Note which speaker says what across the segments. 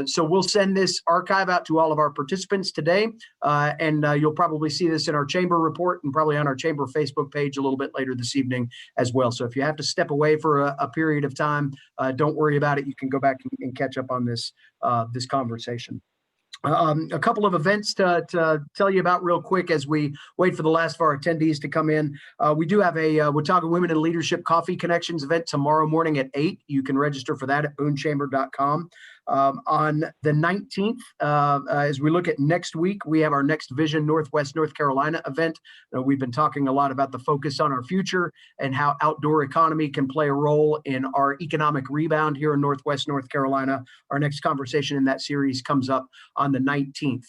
Speaker 1: So we'll send this archive out to all of our participants today, and you'll probably see this in our chamber report and probably on our chamber Facebook page a little bit later this evening as well. So if you have to step away for a period of time, don't worry about it. You can go back and catch up on this conversation. A couple of events to tell you about real quick as we wait for the last of our attendees to come in. We do have a Watauga Women in Leadership Coffee Connections event tomorrow morning at 8. You can register for that at boonechamber.com. On the 19th, as we look at next week, we have our next Vision Northwest North Carolina event. We've been talking a lot about the focus on our future and how outdoor economy can play a role in our economic rebound here in Northwest North Carolina. Our next conversation in that series comes up on the 19th.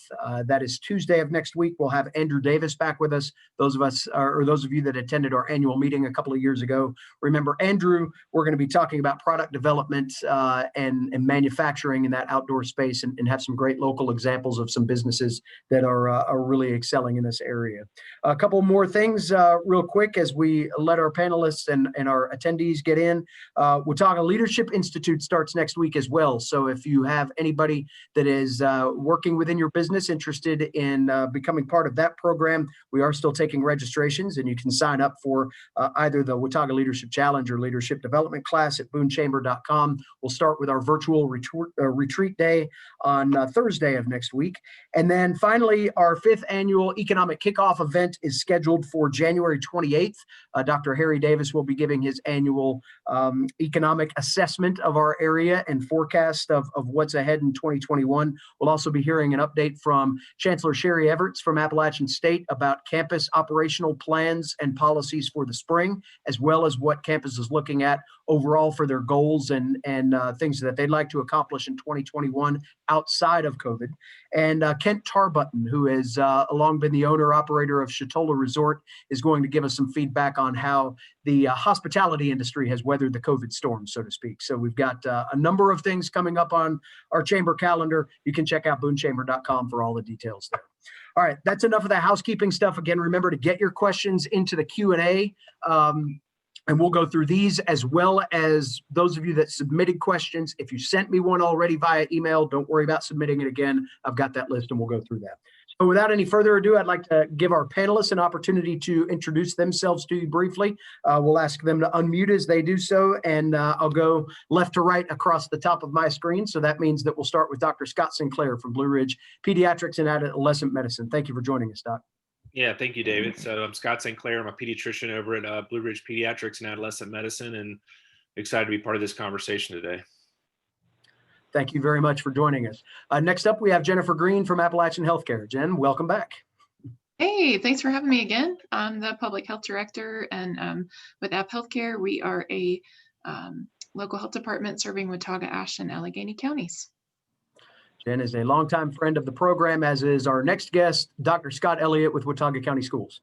Speaker 1: That is Tuesday of next week. We'll have Andrew Davis back with us. Those of you that attended our annual meeting a couple of years ago, remember Andrew. We're going to be talking about product development and manufacturing in that outdoor space, and have some great local examples of some businesses that are really excelling in this area. A couple more things real quick as we let our panelists and our attendees get in. Watauga Leadership Institute starts next week as well. So if you have anybody that is working within your business interested in becoming part of that program, we are still taking registrations, and you can sign up for either the Watauga Leadership Challenge or Leadership Development class at boonechamber.com. We'll start with our virtual retreat day on Thursday of next week. And then finally, our 5th annual economic kickoff event is scheduled for January 28th. Dr. Harry Davis will be giving his annual economic assessment of our area and forecast of what's ahead in 2021. We'll also be hearing an update from Chancellor Sherry Everts from Appalachian State about campus operational plans and policies for the spring, as well as what campus is looking at overall for their goals and things that they'd like to accomplish in 2021 outside of COVID. And Kent Tarbutton, who has long been the owner-operator of Chatola Resort, is going to give us some feedback on how the hospitality industry has weathered the COVID storm, so to speak. So we've got a number of things coming up on our chamber calendar. You can check out boonechamber.com for all the details there. All right, that's enough of the housekeeping stuff. Again, remember to get your questions into the Q&A. And we'll go through these as well as those of you that submitted questions. If you sent me one already via email, don't worry about submitting it again. I've got that list and we'll go through that. So without any further ado, I'd like to give our panelists an opportunity to introduce themselves to you briefly. We'll ask them to unmute as they do so, and I'll go left to right across the top of my screen. So that means that we'll start with Dr. Scott Sinclair from Ridge Pediatrics and Adolescent Medicine. Thank you for joining us, Doc.
Speaker 2: Yeah, thank you, David. So I'm Scott Sinclair. I'm a pediatrician over at Ridge Pediatrics and Adolescent Medicine, and excited to be part of this conversation today.
Speaker 1: Thank you very much for joining us. Next up, we have Jennifer Green from Appalachian Healthcare. Jen, welcome back.
Speaker 3: Hey, thanks for having me again. I'm the Public Health Director, and with AppHealthCare, we are a local health department serving Watauga, Ashland, and Allegheny counties.
Speaker 1: Jen is a longtime friend of the program, as is our next guest, Dr. Scott Elliott with Watauga County Schools.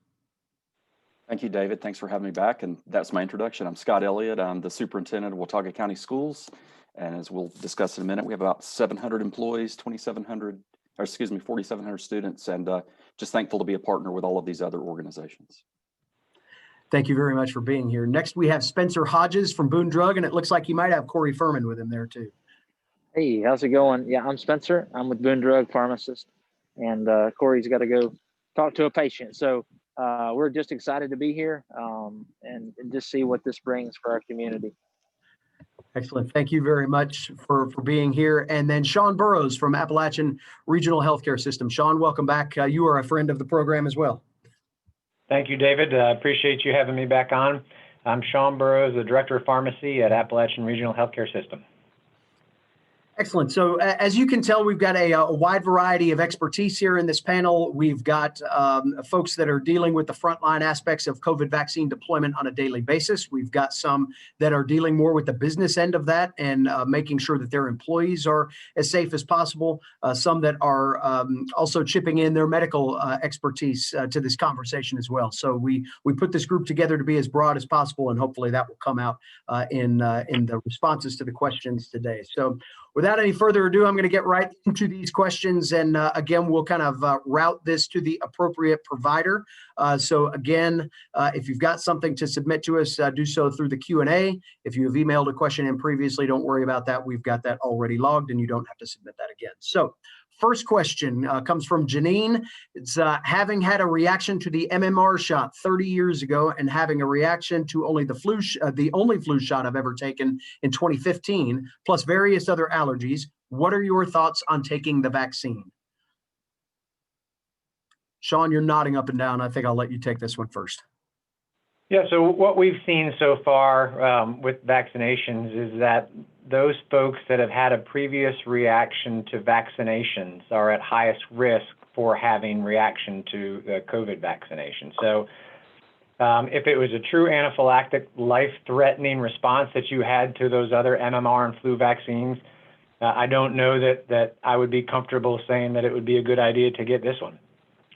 Speaker 4: Thank you, David. Thanks for having me back. And that's my introduction. I'm Scott Elliott. I'm the superintendent of Watauga County Schools. And as we'll discuss in a minute, we have about 700 employees, 4,700 students, and just thankful to be a partner with all of these other organizations.
Speaker 1: Thank you very much for being here. Next, we have Spencer Hodges from Boone Drug, and it looks like you might have Corey Furman with him there too.
Speaker 5: Hey, how's it going? Yeah, I'm Spencer. I'm with Boone Drug, pharmacist, and Corey's got to go talk to a patient. So we're just excited to be here and just see what this brings for our community.
Speaker 1: Excellent. Thank you very much for being here. And then Sean Burrows from Appalachian Regional Healthcare System. Sean, welcome back. You are a friend of the program as well.
Speaker 6: Thank you, David. I appreciate you having me back on. I'm Sean Burrows, the Director of Pharmacy at Appalachian Regional Healthcare System.
Speaker 1: Excellent. So as you can tell, we've got a wide variety of expertise here in this panel. We've got folks that are dealing with the frontline aspects of COVID vaccine deployment on a daily basis. We've got some that are dealing more with the business end of that and making sure that their employees are as safe as possible. Some that are also chipping in their medical expertise to this conversation as well. So we put this group together to be as broad as possible, and hopefully that will come out in the responses to the questions today. So without any further ado, I'm going to get right into these questions. And again, we'll kind of route this to the appropriate provider. So again, if you've got something to submit to us, do so through the Q&A. If you have emailed a question in previously, don't worry about that. We've got that already logged and you don't have to submit that again. So first question comes from Janine. It's having had a reaction to the MMR shot 30 years ago and having a reaction to only the only flu shot I've ever taken in 2015, plus various other allergies. What are your thoughts on taking the vaccine? Sean, you're nodding up and down. I think I'll let you take this one first.
Speaker 6: Yeah, so what we've seen so far with vaccinations is that those folks that have had a previous reaction to vaccinations are at highest risk for having reaction to the COVID vaccination. So if it was a true anaphylactic, life-threatening response that you had to those other MMR and flu vaccines, I don't know that I would be comfortable saying that it would be a good idea to get this one.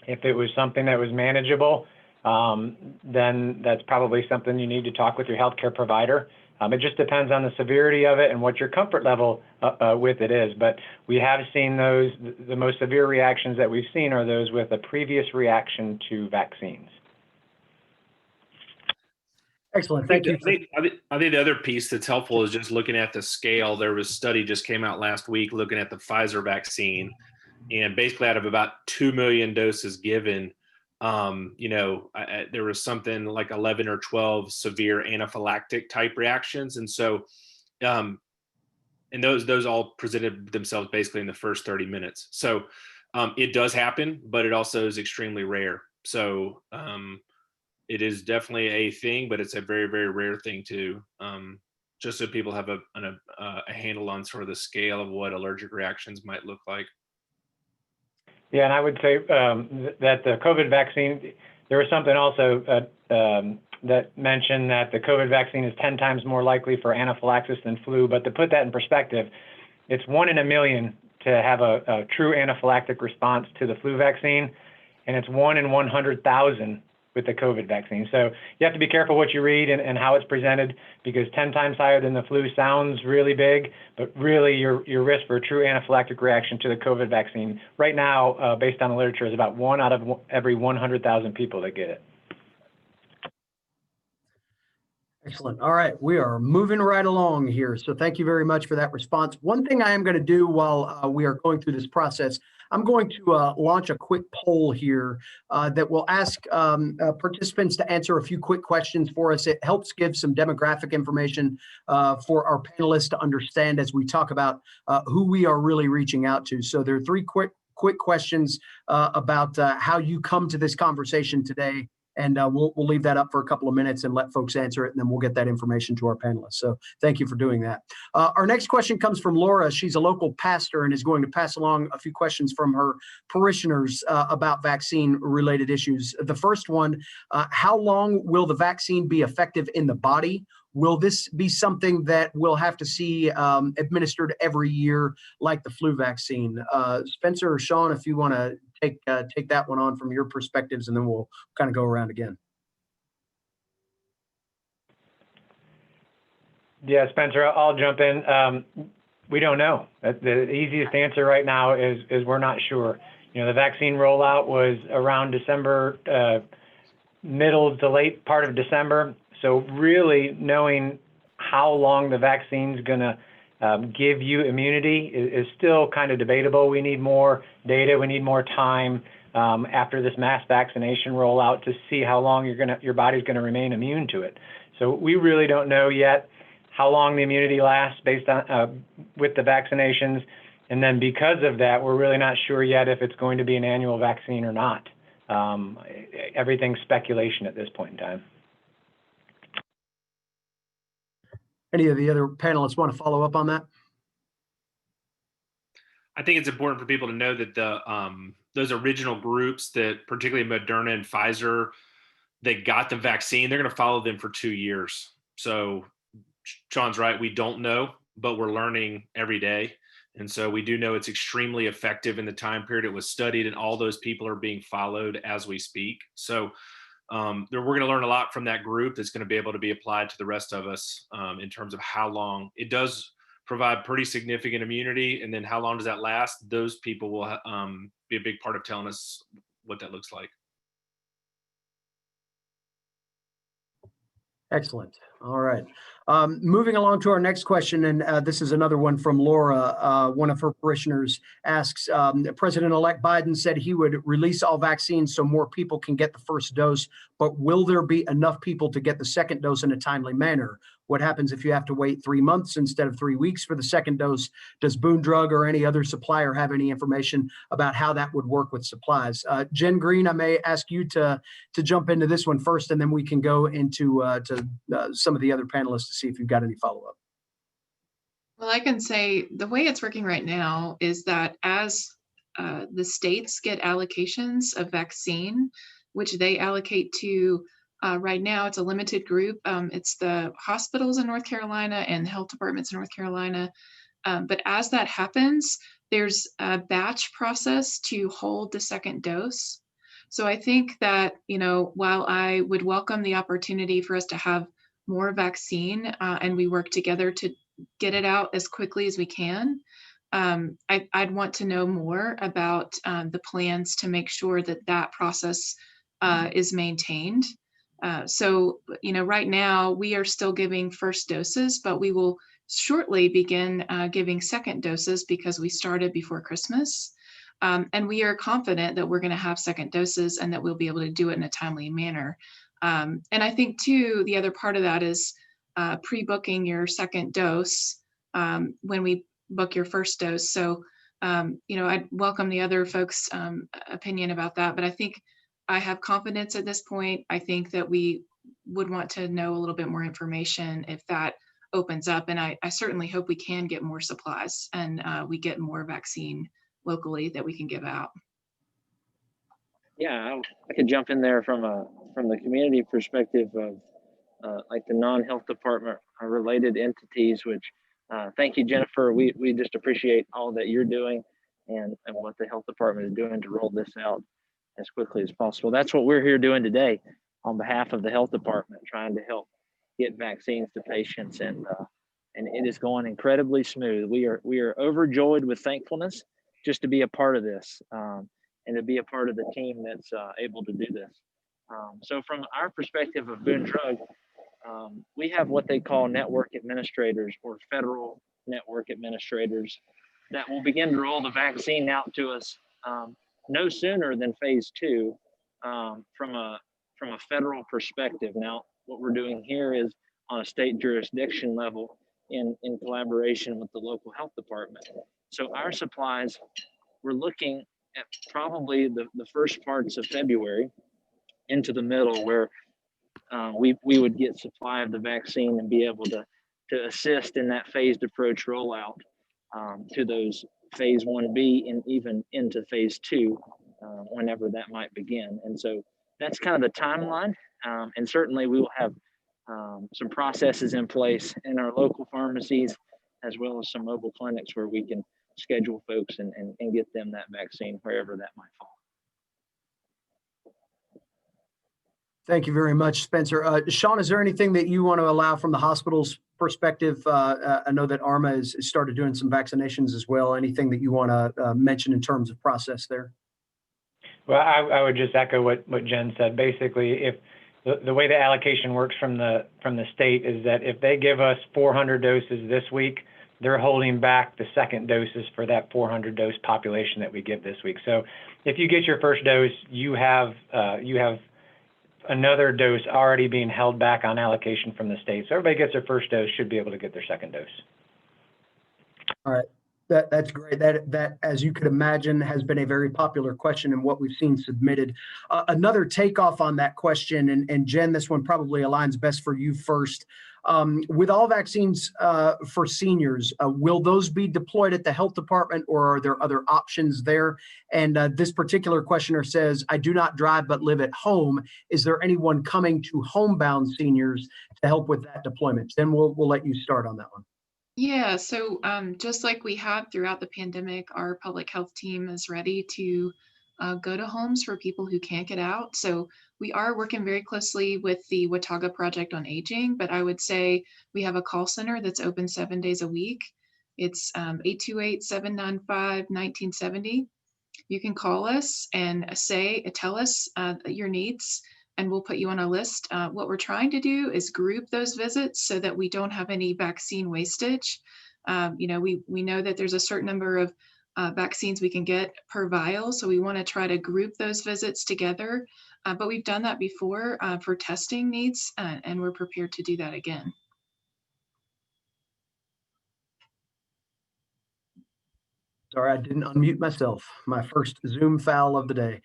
Speaker 6: If it was something that was manageable, then that's probably something you need to talk with your healthcare provider. It just depends on the severity of it and what your comfort level with it is. But we have seen those, the most severe reactions that we've seen are those with a previous reaction to vaccines.
Speaker 1: Excellent. Thank you.
Speaker 2: I think the other piece that's helpful is just looking at the scale. There was a study just came out last week looking at the Pfizer vaccine, and basically out of about 2 million doses given, there was something like 11 or 12 severe anaphylactic type reactions. And so, and those all presented themselves basically in the first 30 minutes. So it does happen, but it also is extremely rare. So it is definitely a thing, but it's a very, very rare thing too. Just so people have a handle on sort of the scale of what allergic reactions might look like.
Speaker 6: Yeah, and I would say that the COVID vaccine, there was something also that mentioned that the COVID vaccine is 10 times more likely for anaphylaxis than flu. But to put that in perspective, it's 1 in a million to have a true anaphylactic response to the flu vaccine, and it's 1 in 100,000 with the COVID vaccine. So you have to be careful what you read and how it's presented, because 10 times higher than the flu sounds really big, but really your risk for a true anaphylactic reaction to the COVID vaccine right now, based on the literature, is about 1 out of every 100,000 people that get it.
Speaker 1: Excellent. All right, we are moving right along here. So thank you very much for that response. One thing I am going to do while we are going through this process, I'm going to launch a quick poll here that will ask participants to answer a few quick questions for us. It helps give some demographic information for our panelists to understand as we talk about who we are really reaching out to. So there are 3 quick questions about how you come to this conversation today. And we'll leave that up for a couple of minutes and let folks answer it, and then we'll get that information to our panelists. So thank you for doing that. Our next question comes from Laura. She's a local pastor and is going to pass along a few questions from her parishioners about vaccine-related issues. The first one, how long will the vaccine be effective in the body? Will this be something that we'll have to see administered every year like the flu vaccine? Spencer or Sean, if you want to take that one on from your perspectives, and then we'll kind of go around again.
Speaker 6: Yeah, Spencer, I'll jump in. We don't know. The easiest answer right now is we're not sure. The vaccine rollout was around December, middle to late part of December. So really knowing how long the vaccine's going to give you immunity is still kind of debatable. We need more data. We need more time after this mass vaccination rollout to see how long your body's going to remain immune to it. So we really don't know yet how long the immunity lasts based on with the vaccinations. And then because of that, we're really not sure yet if it's going to be an annual vaccine or not. Everything's speculation at this point in time.
Speaker 1: Any of the other panelists want to follow up on that?
Speaker 2: I think it's important for people to know that those original groups, that particularly Moderna and Pfizer, they got the vaccine, they're going to follow them for 2 years. So Sean's right, we don't know, but we're learning every day. And so we do know it's extremely effective in the time period it was studied, and all those people are being followed as we speak. So we're going to learn a lot from that group that's going to be able to be applied to the rest of us in terms of how long. It does provide pretty significant immunity. And then how long does that last? Those people will be a big part of telling us what that looks like.
Speaker 1: Excellent. All right. Moving along to our next question, and this is another one from Laura. One of her parishioners asks, President-elect Biden said he would release all vaccines so more people can get the first dose, but will there be enough people to get the second dose in a timely manner? What happens if you have to wait 3 months instead of 3 weeks for the second dose? Does Boone Drug or any other supplier have any information about how that would work with supplies? Jen Green, I may ask you to jump into this one first, and then we can go into some of the other panelists to see if you've got any follow-up.
Speaker 3: Well, I can say the way it's working right now is that as the states get allocations of vaccine, which they allocate to right now, it's a limited group. It's the hospitals in North Carolina and the health departments in North Carolina. But as that happens, there's a batch process to hold the second dose. So I think that, while I would welcome the opportunity for us to have more vaccine and we work together to get it out as quickly as we can, I'd want to know more about the plans to make sure that that process is maintained. So, right now we are still giving first doses, but we will shortly begin giving second doses because we started before Christmas. And we are confident that we're going to have second doses and that we'll be able to do it in a timely manner. And I think too, the other part of that is pre-booking your second dose when we book your first dose. So, I'd welcome the other folks' opinion about that, but I think I have confidence at this point. I think that we would want to know a little bit more information if that opens up. And I certainly hope we can get more supplies and we get more vaccine locally that we can give out.
Speaker 5: Yeah, I could jump in there from the community perspective of like the non-health department related entities, which thank you, Jennifer. We just appreciate all that you're doing and what the health department is doing to roll this out as quickly as possible. That's what we're here doing today on behalf of the health department, trying to help get vaccines to patients, and it is going incredibly smooth. We are overjoyed with thankfulness just to be a part of this and to be a part of the team that's able to do this. So from our perspective of Boone Drug, we have what they call network administrators or federal network administrators that will begin to roll the vaccine out to us no sooner than phase 2 from a federal perspective. Now, what we're doing here is on a state jurisdiction level in collaboration with the local health department. So our supplies, we're looking at probably the first parts of February into the middle, where we would get supply of the vaccine and be able to assist in that phased approach rollout to those phase 1B and even into phase 2 whenever that might begin. And so that's kind of the timeline. And certainly we will have some processes in place in our local pharmacies, as well as some mobile clinics where we can schedule folks and get them that vaccine wherever that might fall.
Speaker 1: Thank you very much, Spencer. Sean, is there anything that you want to allow from the hospital's perspective? I know that ARMA has started doing some vaccinations as well. Anything that you want to mention in terms of process there?
Speaker 6: Well, I would just echo what Jen said. Basically, if the way the allocation works from the state is that if they give us 400 doses this week, they're holding back the second doses for that 400 dose population that we give this week. So if you get your first dose, you have another dose already being held back on allocation from the state. So everybody gets their first dose, should be able to get their second dose.
Speaker 1: All right. That's great. That, as you could imagine, has been a very popular question and what we've seen submitted. Another takeoff on that question, and Jen, this one probably aligns best for you first. With all vaccines for seniors, will those be deployed at the health department, or are there other options there? And this particular questioner says, I do not drive but live at home. Is there anyone coming to homebound seniors to help with that deployment? Then we'll let you start on that one.
Speaker 3: Yeah, so just like we have throughout the pandemic, our public health team is ready to go to homes for people who can't get out. So we are working very closely with the Watauga Project on Aging, but I would say we have a call center that's open 7 days a week. It's 828-795-1970. You can call us and tell us your needs, and we'll put you on a list. What we're trying to do is group those visits so that we don't have any vaccine wastage. We know that there's a certain number of vaccines we can get per vial, so we want to try to group those visits together. But we've done that before for testing needs, and we're prepared to do that again.
Speaker 1: Sorry, I didn't unmute myself. My first Zoom foul of the day.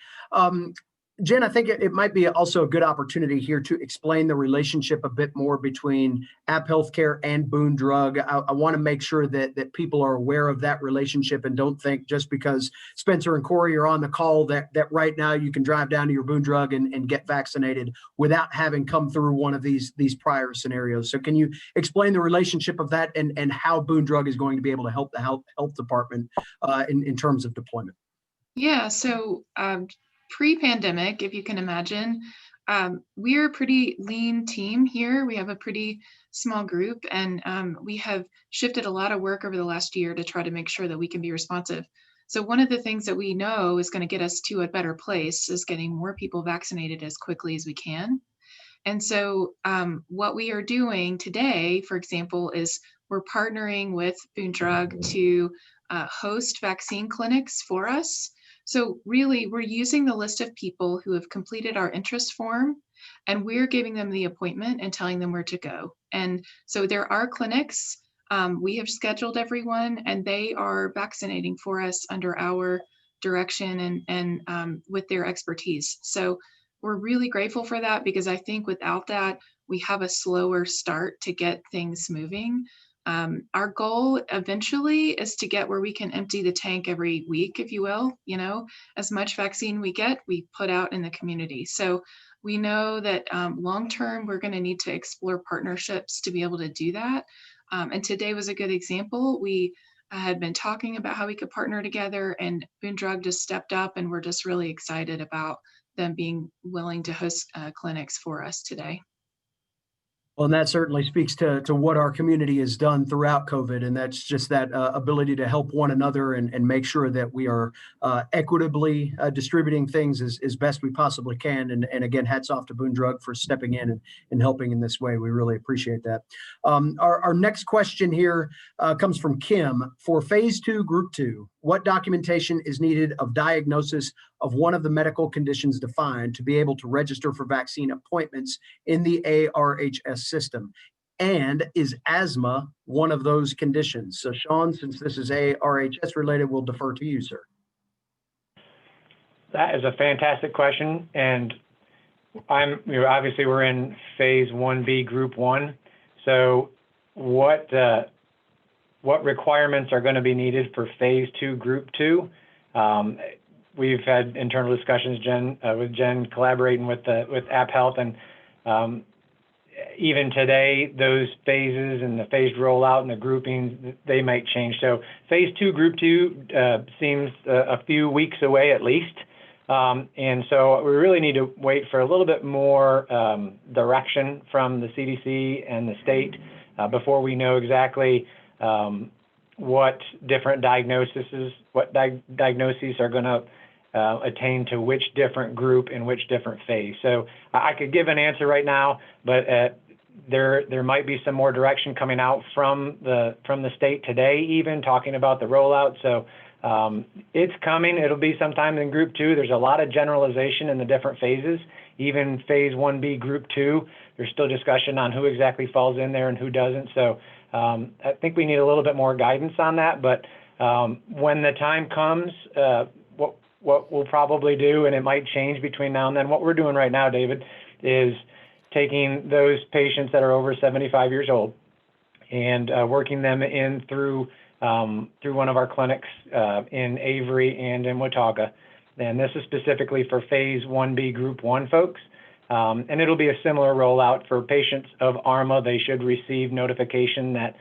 Speaker 1: Jen, I think it might be also a good opportunity here to explain the relationship a bit more between AppHealthCare and Boone Drug. I want to make sure that people are aware of that relationship and don't think just because Spencer and Corey are on the call that right now you can drive down to your Boone Drug and get vaccinated without having come through one of these prior scenarios. So can you explain the relationship of that and how Boone Drug is going to be able to help the health department in terms of deployment?
Speaker 3: Yeah, so pre-pandemic, if you can imagine, we're a pretty lean team here. We have a pretty small group, and we have shifted a lot of work over the last year to try to make sure that we can be responsive. So one of the things that we know is going to get us to a better place is getting more people vaccinated as quickly as we can. And so what we are doing today, for example, is we're partnering with Boone Drug to host vaccine clinics for us. So really, we're using the list of people who have completed our interest form, and we're giving them the appointment and telling them where to go. And so there are clinics. We have scheduled everyone, and they are vaccinating for us under our direction and with their expertise. So we're really grateful for that, because I think without that, we have a slower start to get things moving. Our goal eventually is to get where we can empty the tank every week, if you will. As much vaccine we get, we put out in the community. So we know that long-term, we're going to need to explore partnerships to be able to do that. And today was a good example. We had been talking about how we could partner together, and Boone Drug just stepped up, and we're just really excited about them being willing to host clinics for us today.
Speaker 1: Well, and that certainly speaks to what our community has done throughout COVID, and that's just that ability to help one another and make sure that we are equitably distributing things as best we possibly can. And again, hats off to Boone Drug for stepping in and helping in this way. We really appreciate that. Our next question here comes from Kim. For Phase 2, Group 2, what documentation is needed of diagnosis of one of the medical conditions defined to be able to register for vaccine appointments in the ARHS system? And is asthma one of those conditions? So Sean, since this is ARHS related, we'll defer to you, sir.
Speaker 6: That is a fantastic question. And obviously we're in Phase 1B, Group 1. So what requirements are going to be needed for Phase 2, Group 2? We've had internal discussions, with Jen collaborating with AppHealth, and even today, those phases and the phased rollout and the groupings, they might change. So Phase 2, Group 2 seems a few weeks away at least. And so we really need to wait for a little bit more direction from the CDC and the state before we know exactly what different diagnoses are going to attain to which different group in which different phase. So I could give an answer right now, but there might be some more direction coming out from the state today, even talking about the rollout. So it's coming. It'll be sometime in Group 2. There's a lot of generalization in the different phases. Even Phase 1B, Group 2, there's still discussion on who exactly falls in there and who doesn't. So I think we need a little bit more guidance on that. But when the time comes, what we'll probably do, and it might change between now and then, what we're doing right now, David, is taking those patients that are over 75 years old and working them in through one of our clinics in Avery and in Watauga. And this is specifically for Phase 1B, Group 1 folks. And it'll be a similar rollout for patients of ARMA. They should receive notification that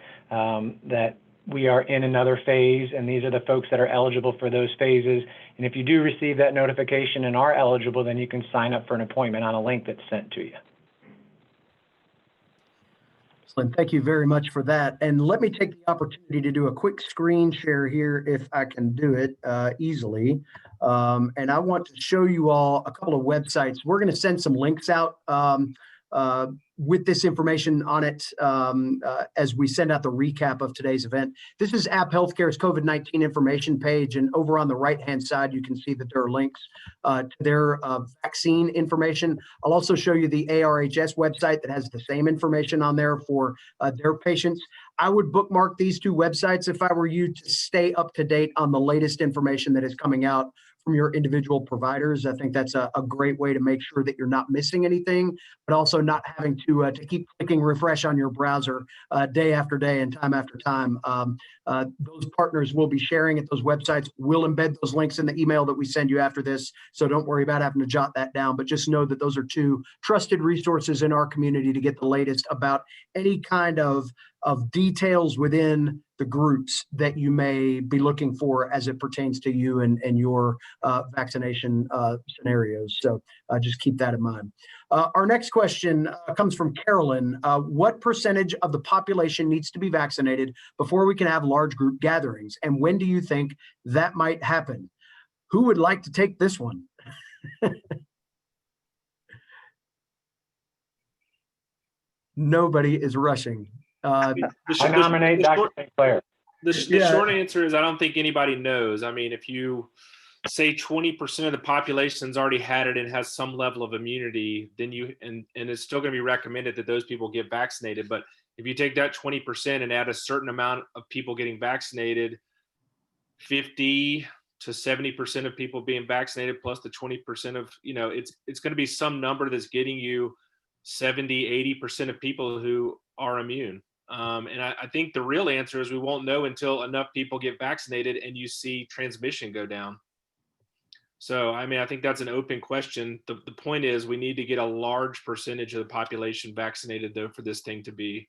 Speaker 6: we are in another phase, and these are the folks that are eligible for those phases. And if you do receive that notification and are eligible, then you can sign up for an appointment on a link that's sent to you.
Speaker 1: Excellent. Thank you very much for that. And let me take the opportunity to do a quick screen share here if I can do it easily. And I want to show you all a couple of websites. We're going to send some links out with this information on it as we send out the recap of today's event. This is AppHealthCare's COVID-19 information page, and over on the right-hand side, you can see that there are links to their vaccine information. I'll also show you the ARHS website that has the same information on there for their patients. I would bookmark these two websites if I were you to stay up to date on the latest information that is coming out from your individual providers. I think that's a great way to make sure that you're not missing anything, but also not having to keep clicking refresh on your browser day after day and time after time. Those partners will be sharing at those websites. We'll embed those links in the email that we send you after this, so don't worry about having to jot that down, but just know that those are two trusted resources in our community to get the latest about any kind of details within the groups that you may be looking for as it pertains to you and your vaccination scenarios. So just keep that in mind. Our next question comes from Carolyn. What percentage of the population needs to be vaccinated before we can have large group gatherings? And when do you think that might happen? Who would like to take this one? Nobody is rushing.
Speaker 6: I nominate Dr. Sinclair.
Speaker 2: The short answer is I don't think anybody knows. I mean, if you say 20% of the population's already had it and has some level of immunity, then and it's still going to be recommended that those people get vaccinated. But if you take that 20% and add a certain amount of people getting vaccinated, 50 to 70% of people being vaccinated plus the 20% of, it's going to be some number that's getting you 70, 80% of people who are immune. And I think the real answer is we won't know until enough people get vaccinated and you see transmission go down. So, I mean, I think that's an open question. The point is we need to get a large percentage of the population vaccinated, though, for this thing to be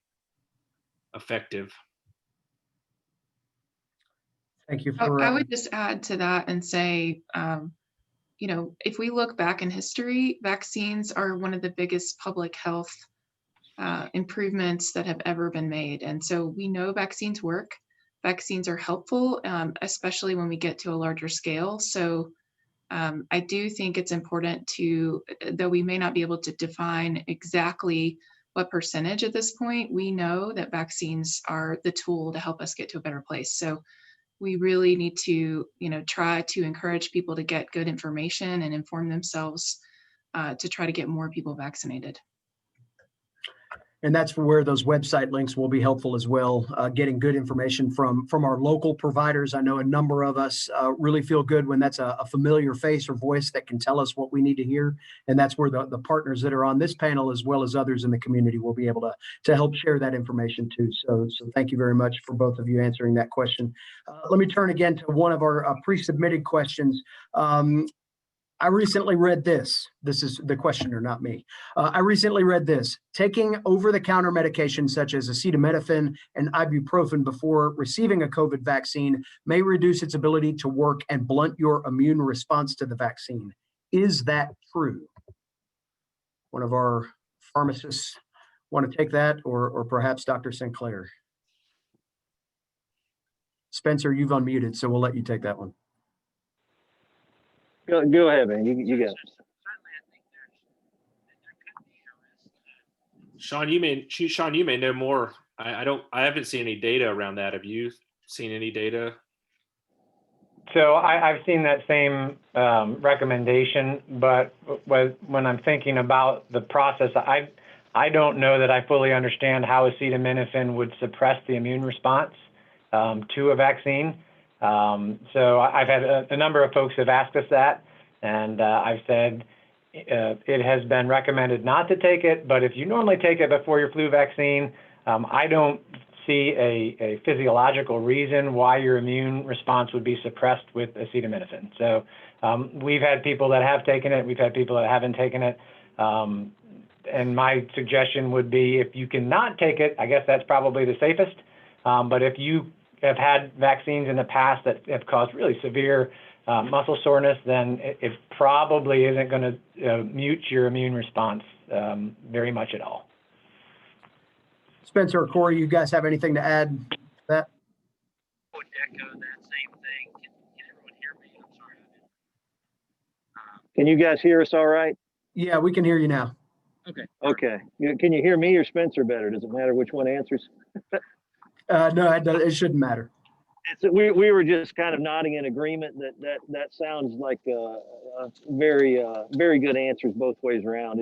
Speaker 2: effective.
Speaker 1: Thank you for.
Speaker 3: I would just add to that and say, if we look back in history, vaccines are one of the biggest public health improvements that have ever been made. And so we know vaccines work. Vaccines are helpful, especially when we get to a larger scale. So I do think it's important to, though we may not be able to define exactly what percentage at this point, we know that vaccines are the tool to help us get to a better place. So we really need to, try to encourage people to get good information and inform themselves to try to get more people vaccinated.
Speaker 1: And that's where those website links will be helpful as well, getting good information from our local providers. I know a number of us really feel good when that's a familiar face or voice that can tell us what we need to hear. And that's where the partners that are on this panel, as well as others in the community, will be able to help share that information too. So thank you very much for both of you answering that question. Let me turn again to one of our pre-submitted questions. I recently read this. This is the questioner, not me. I recently read this. Taking over-the-counter medications such as acetaminophen and ibuprofen before receiving a COVID vaccine may reduce its ability to work and blunt your immune response to the vaccine. Is that true? One of our pharmacists want to take that, or perhaps Dr. Sinclair? Spencer, you've unmuted, so we'll let you take that one.
Speaker 5: Go ahead, man. You got it.
Speaker 2: Sean, you may know more. I haven't seen any data around that. Have you seen any data?
Speaker 6: So I've seen that same recommendation, but when I'm thinking about the process, I don't know that I fully understand how acetaminophen would suppress the immune response to a vaccine. So I've had a number of folks have asked us that, and I've said it has been recommended not to take it, but if you normally take it before your flu vaccine, I don't see a physiological reason why your immune response would be suppressed with acetaminophen. So we've had people that have taken it, we've had people that haven't taken it, and my suggestion would be if you cannot take it, I guess that's probably the safest, but if you have had vaccines in the past that have caused really severe muscle soreness, then it probably isn't going to mute your immune response very much at all.
Speaker 1: Spencer or Corey, you guys have anything to add to that?
Speaker 5: I would echo that same thing. Can everyone hear me? I'm sorry. Can you guys hear us all right?
Speaker 1: Yeah, we can hear you now.
Speaker 5: Okay. Can you hear me or Spencer better? Does it matter which one answers?
Speaker 1: No, it shouldn't matter.
Speaker 5: We were just kind of nodding in agreement that sounds like very good answers both ways around.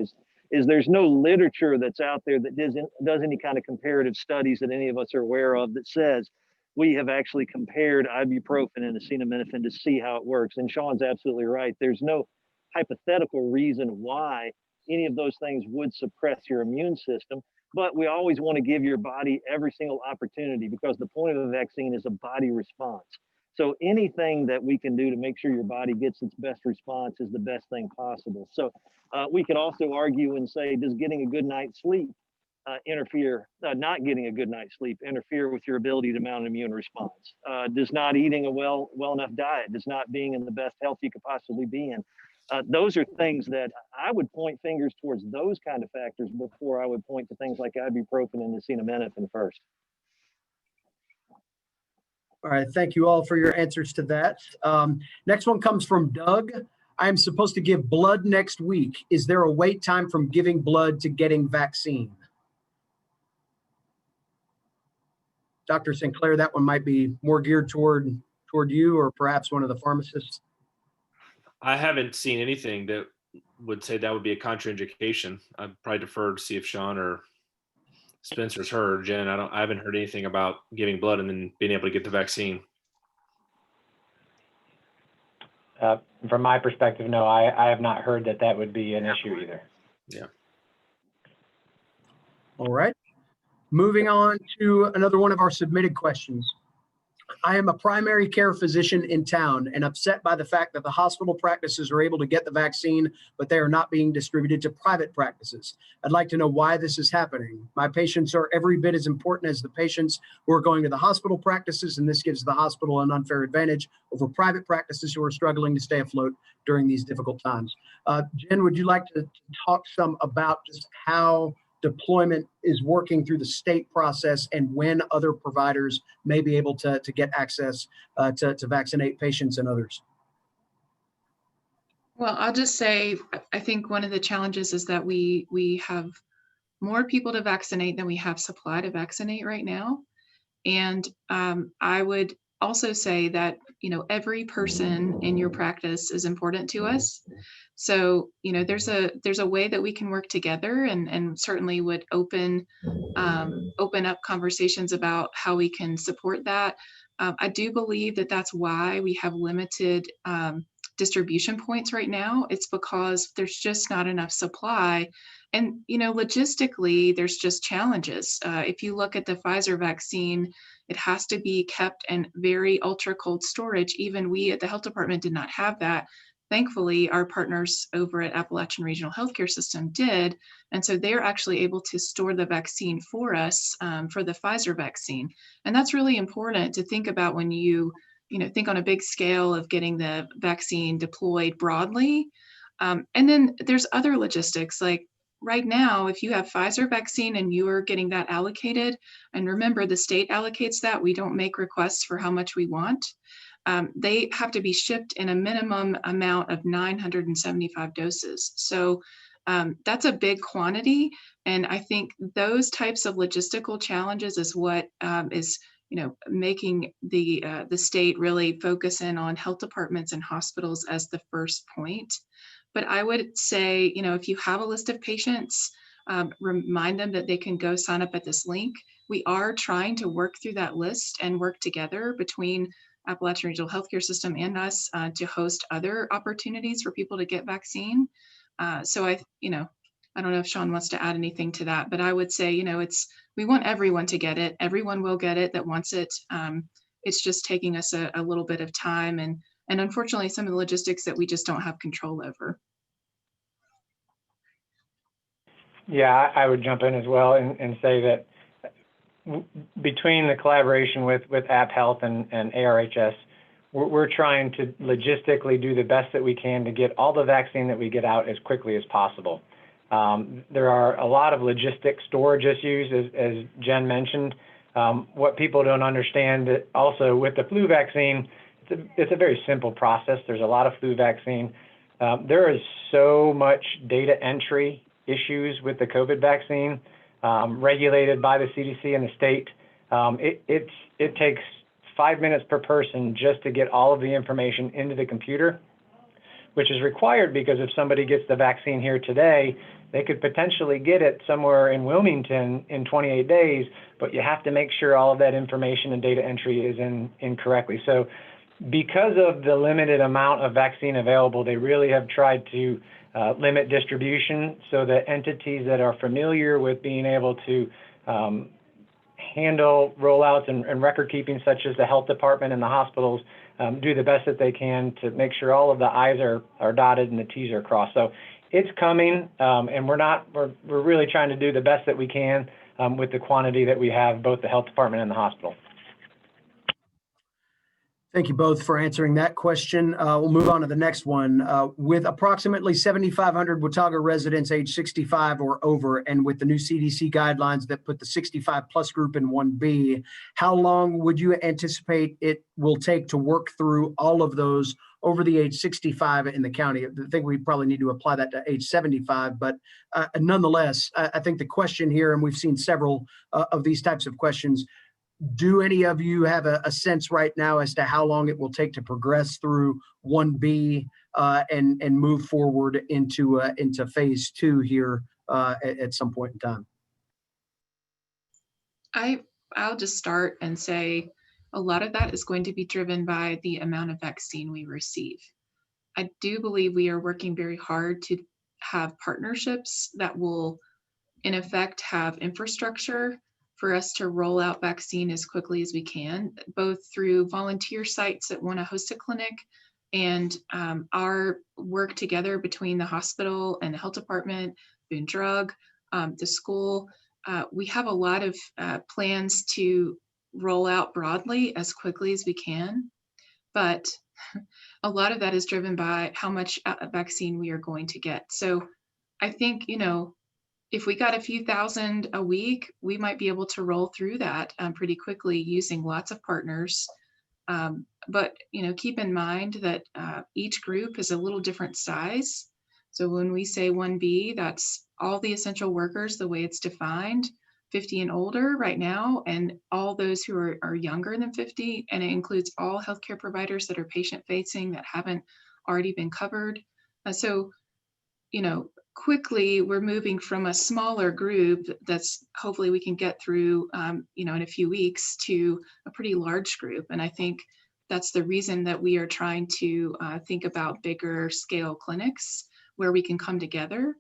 Speaker 5: Is there's no literature that's out there that does any kind of comparative studies that any of us are aware of that says we have actually compared ibuprofen and acetaminophen to see how it works. And Sean's absolutely right. There's no hypothetical reason why any of those things would suppress your immune system. But we always want to give your body every single opportunity, because the point of a vaccine is a body response. So anything that we can do to make sure your body gets its best response is the best thing possible. So we could also argue and say, does getting a good night's sleep not getting a good night's sleep interfere with your ability to mount an immune response? Does not eating a well enough diet, does not being in the best health you could possibly be in, those are things that I would point fingers towards those kind of factors before I would point to things like ibuprofen and acetaminophen first.
Speaker 1: All right, thank you all for your answers to that. Next one comes from Doug. I'm supposed to give blood next week. Is there a wait time from giving blood to getting vaccine? Dr. Sinclair, that one might be more geared toward you or perhaps one of the pharmacists.
Speaker 2: I haven't seen anything that would say that would be a contraindication. I'd probably defer to see if Sean or Spencer's heard. Jen, I haven't heard anything about giving blood and then being able to get the vaccine.
Speaker 6: From my perspective, no, I have not heard that would be an issue either.
Speaker 2: Yeah.
Speaker 1: All right. Moving on to another one of our submitted questions. I am a primary care physician in town and upset by the fact that the hospital practices are able to get the vaccine, but they are not being distributed to private practices. I'd like to know why this is happening. My patients are every bit as important as the patients who are going to the hospital practices, and this gives the hospital an unfair advantage over private practices who are struggling to stay afloat during these difficult times. Jen, would you like to talk some about just how deployment is working through the state process and when other providers may be able to get access to vaccinate patients and others?
Speaker 3: Well, I'll just say, I think one of the challenges is that we have more people to vaccinate than we have supply to vaccinate right now. And I would also say that, every person in your practice is important to us. So, there's a way that we can work together and certainly would open up conversations about how we can support that. I do believe that that's why we have limited distribution points right now. It's because there's just not enough supply. And, logistically, there's just challenges. If you look at the Pfizer vaccine, it has to be kept in very ultra cold storage. Even we at the health department did not have that. Thankfully, our partners over at Appalachian Regional Healthcare System did. And so they're actually able to store the vaccine for us for the Pfizer vaccine. And that's really important to think about when you think on a big scale of getting the vaccine deployed broadly. And then there's other logistics, like right now, if you have Pfizer vaccine and you are getting that allocated, and remember the state allocates that, we don't make requests for how much we want. They have to be shipped in a minimum amount of 975 doses. So that's a big quantity. And I think those types of logistical challenges is what is making the state really focus in on health departments and hospitals as the first point. But I would say, if you have a list of patients, remind them that they can go sign up at this link. We are trying to work through that list and work together between Appalachian Regional Healthcare System and us to host other opportunities for people to get vaccine. So I don't know if Sean wants to add anything to that, but I would say, we want everyone to get it. Everyone will get it that wants it. It's just taking us a little bit of time and unfortunately some of the logistics that we just don't have control over.
Speaker 6: Yeah, I would jump in as well and say that between the collaboration with AppHealth and ARHS, we're trying to logistically do the best that we can to get all the vaccine that we get out as quickly as possible. There are a lot of logistic storage issues, as Jen mentioned. What people don't understand that also with the flu vaccine, it's a very simple process. There's a lot of flu vaccine. There is so much data entry issues with the COVID vaccine, regulated by the CDC and the state. It takes 5 minutes per person just to get all of the information into the computer, which is required because if somebody gets the vaccine here today, they could potentially get it somewhere in Wilmington in 28 days, but you have to make sure all of that information and data entry is in correctly. So because of the limited amount of vaccine available, they really have tried to limit distribution so that entities that are familiar with being able to handle rollouts and record keeping, such as the health department and the hospitals, do the best that they can to make sure all of the I's are dotted and the T's are crossed. So it's coming, and we're really trying to do the best that we can with the quantity that we have, both the health department and the hospital.
Speaker 1: Thank you both for answering that question. We'll move on to the next one. With approximately 7,500 Watauga residents age 65 or over, and with the new CDC guidelines that put the 65 plus group in 1B, how long would you anticipate it will take to work through all of those over the age 65 in the county? I think we probably need to apply that to age 75, but nonetheless, I think the question here, and we've seen several of these types of questions, do any of you have a sense right now as to how long it will take to progress through 1B and move forward into phase 2 here at some point in time?
Speaker 3: I'll just start and say a lot of that is going to be driven by the amount of vaccine we receive. I do believe we are working very hard to have partnerships that will, in effect, have infrastructure for us to roll out vaccine as quickly as we can, both through volunteer sites that want to host a clinic and our work together between the hospital and the health department, Boone Drug, the school. We have a lot of plans to roll out broadly as quickly as we can, but a lot of that is driven by how much vaccine we are going to get. So I think, if we got a few thousand a week, we might be able to roll through that pretty quickly using lots of partners. But keep in mind that each group is a little different size. So when we say 1B, that's all the essential workers, the way it's defined, 50 and older right now, and all those who are younger than 50, and it includes all healthcare providers that are patient-facing that haven't already been covered. So, quickly we're moving from a smaller group that's hopefully we can get through, in a few weeks, to a pretty large group. And I think that's the reason that we are trying to think about bigger scale clinics where we can come together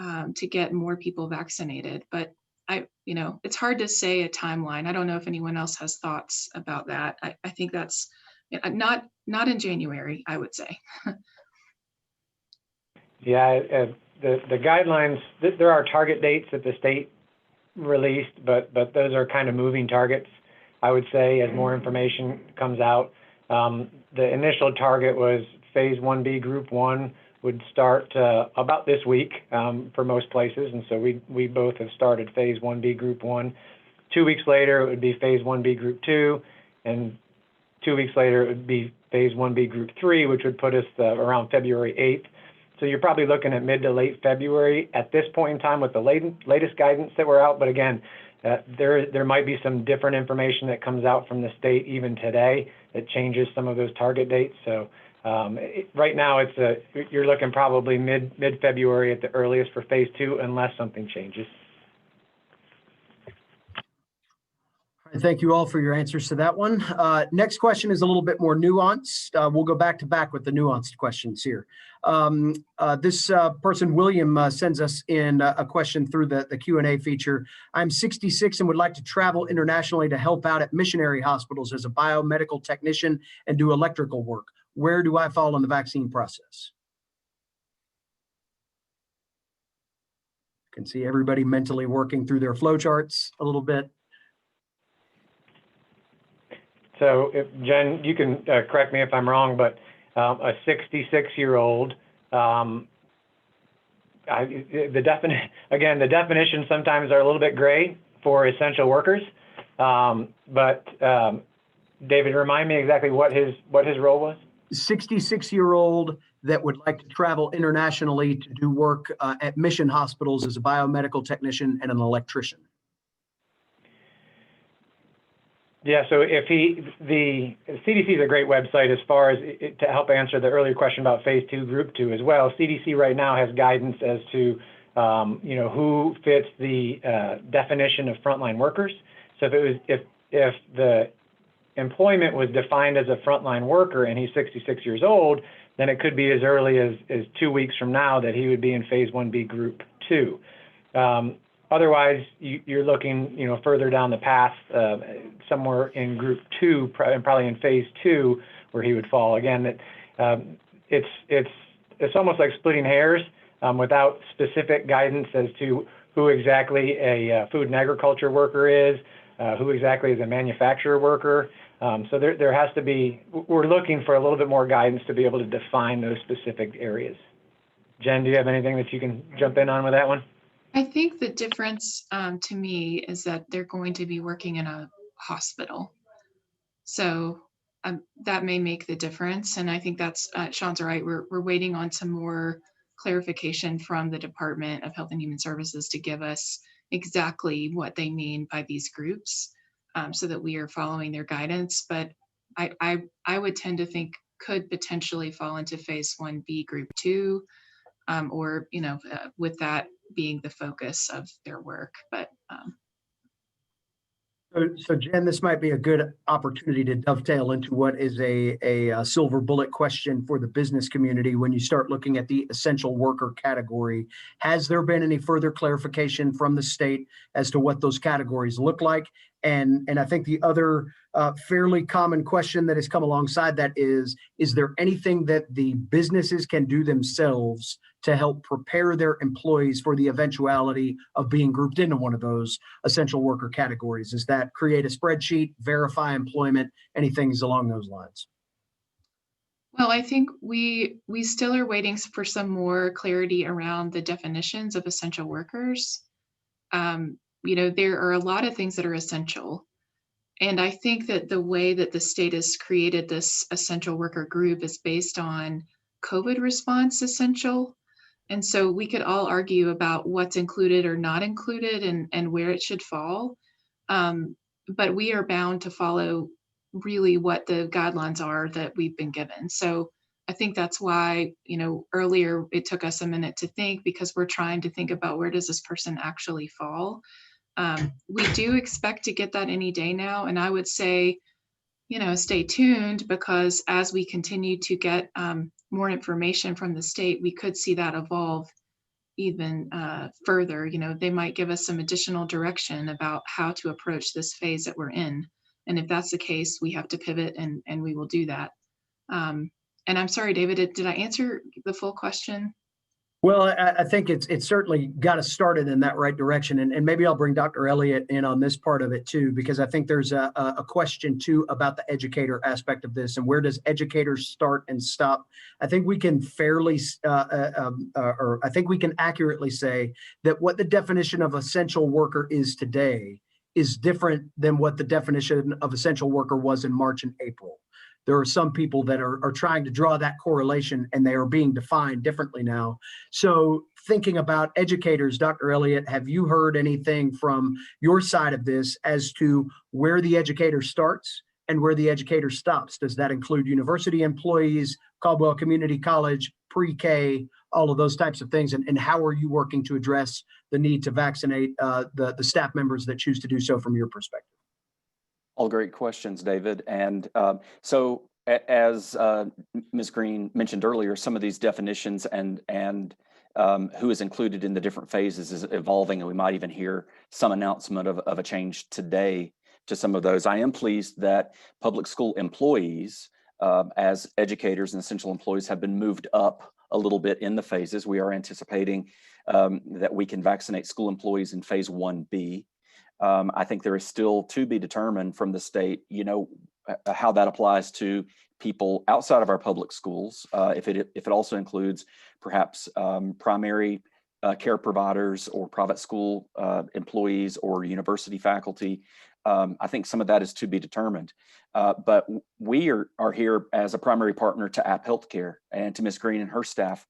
Speaker 3: to get more people vaccinated. But it's hard to say a timeline. I don't know if anyone else has thoughts about that. I think that's not in January, I would say.
Speaker 6: Yeah, the guidelines, there are target dates that the state released, but those are kind of moving targets, I would say, as more information comes out. The initial target was phase 1B group 1 would start about this week for most places. And so we both have started phase 1B group 1. 2 weeks later, it would be phase 1B group 2. And 2 weeks later, it would be phase 1B group 3, which would put us around February 8th. So you're probably looking at mid to late February at this point in time with the latest guidance that we're out. But again, there might be some different information that comes out from the state even today that changes some of those target dates. So right now, you're looking probably mid-February at the earliest for phase 2, unless something changes.
Speaker 1: Thank you all for your answers to that one. Next question is a little bit more nuanced. We'll go back to back with the nuanced questions here. This person, William, sends us in a question through the Q&A feature. I'm 66 and would like to travel internationally to help out at missionary hospitals as a biomedical technician and do electrical work. Where do I fall in the vaccine process? You can see everybody mentally working through their flowcharts a little bit.
Speaker 6: So, Jen, you can correct me if I'm wrong, but a 66-year-old The definitions sometimes are a little bit gray for essential workers. But David, remind me exactly what his role was.
Speaker 1: 66-year-old that would like to travel internationally to do work at mission hospitals as a biomedical technician and an electrician.
Speaker 6: Yeah, so the CDC is a great website as far as to help answer the earlier question about phase 2, group 2 as well. CDC right now has guidance as to who fits the definition of frontline workers. So if the employment was defined as a frontline worker and he's 66 years old, then it could be as early as 2 weeks from now that he would be in phase 1B, group 2. Otherwise, you're looking, further down the path, somewhere in group 2, and probably in phase 2, where he would fall. Again, it's almost like splitting hairs without specific guidance as to who exactly a food and agriculture worker is, who exactly is a manufacturer worker. So there has to be. We're looking for a little bit more guidance to be able to define those specific areas. Jen, do you have anything that you can jump in on with that one?
Speaker 3: I think the difference to me is that they're going to be working in a hospital. So that may make the difference. And I think that's, Sean's right, we're waiting on some more clarification from the Department of Health and Human Services to give us exactly what they mean by these groups, so that we are following their guidance. But I would tend to think could potentially fall into phase 1B, group 2, or, with that being the focus of their work. But
Speaker 1: So Jen, this might be a good opportunity to dovetail into what is a silver bullet question for the business community. When you start looking at the essential worker category, has there been any further clarification from the state as to what those categories look like? And I think the other fairly common question that has come alongside that is there anything that the businesses can do themselves to help prepare their employees for the eventuality of being grouped into one of those essential worker categories? Is that create a spreadsheet, verify employment, anything along those lines?
Speaker 3: well, I think we still are waiting for some more clarity around the definitions of essential workers. There are a lot of things that are essential. And I think that the way that the state has created this essential worker group is based on COVID response essential. And so we could all argue about what's included or not included and where it should fall. But we are bound to follow really what the guidelines are that we've been given. So I think that's why, earlier it took us a minute to think, because we're trying to think about where does this person actually fall. We do expect to get that any day now. And I would say, stay tuned, because as we continue to get more information from the state, we could see that evolve even further. They might give us some additional direction about how to approach this phase that we're in. And if that's the case, we have to pivot and we will do that. And I'm sorry, David, did I answer the full question?
Speaker 1: Well, I think it's certainly got us started in that right direction. And maybe I'll bring Dr. Elliott in on this part of it too, because I think there's a question too about the educator aspect of this and where does educators start and stop. I think we can I think we can accurately say that what the definition of essential worker is today is different than what the definition of essential worker was in March and April. There are some people that are trying to draw that correlation, and they are being defined differently now. So thinking about educators, Dr. Elliott, have you heard anything from your side of this as to where the educator starts and where the educator stops? Does that include university employees, Caldwell Community College, pre-K, all of those types of things? And how are you working to address the need to vaccinate the staff members that choose to do so from your perspective?
Speaker 4: All great questions, David. And so as Ms. Green mentioned earlier, some of these definitions and who is included in the different phases is evolving, and we might even hear some announcement of a change today to some of those. I am pleased that public school employees, as educators and essential employees, have been moved up a little bit in the phases. We are anticipating that we can vaccinate school employees in phase 1B. I think there is still to be determined from the state, how that applies to people outside of our public schools. If it also includes perhaps primary care providers or private school employees or university faculty. I think some of that is to be determined. But we are here as a primary partner to AppHealthCare and to Ms. Green and her staff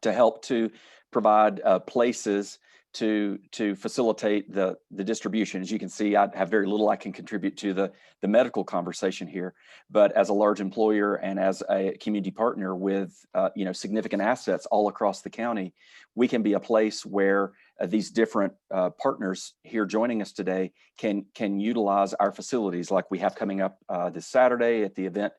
Speaker 4: to help to provide places to facilitate the distribution. As you can see, I have very little I can contribute to the medical conversation here, but as a large employer and as a community partner with significant assets all across the county, we can be a place where these different partners here joining us today can utilize our facilities, like we have coming up this Saturday at the event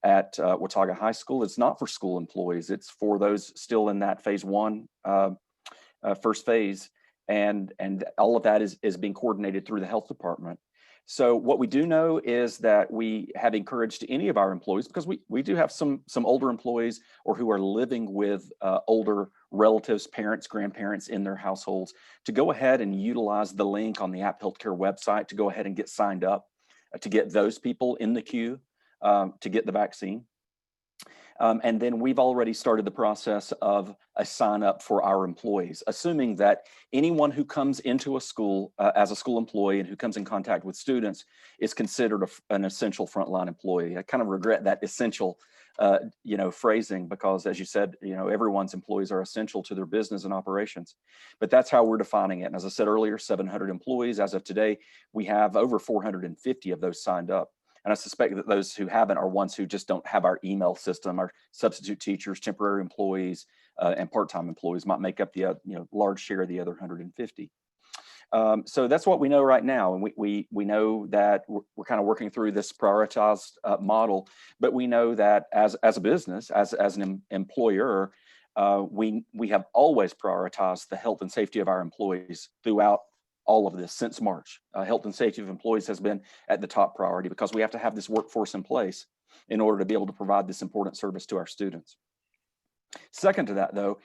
Speaker 4: at Watauga High School. It's not for school employees, it's for those still in that phase one, first phase. And all of that is being coordinated through the health department. So what we do know is that we have encouraged any of our employees, because we do have some older employees or who are living with older relatives, parents, grandparents in their households, to go ahead and utilize the link on the AppHealthCare website to go ahead and get signed up to get those people in the queue to get the vaccine. And then we've already started the process of a sign up for our employees, assuming that anyone who comes into a school as a school employee and who comes in contact with students is considered an essential frontline employee. I kind of regret that essential, phrasing, because as you said, everyone's employees are essential to their business and operations, but that's how we're defining it. And as I said earlier, 700 employees. As of today, we have over 450 of those signed up. And I suspect that those who haven't are ones who just don't have our email system. Our substitute teachers, temporary employees, and part-time employees might make up the large share of the other 150. So that's what we know right now. And we know that we're kind of working through this prioritized model, but we know that as a business, as an employer, we have always prioritized the health and safety of our employees throughout all of this since March. Health and safety of employees has been at the top priority, because we have to have this workforce in place in order to be able to provide this important service to our students. Second to that, though,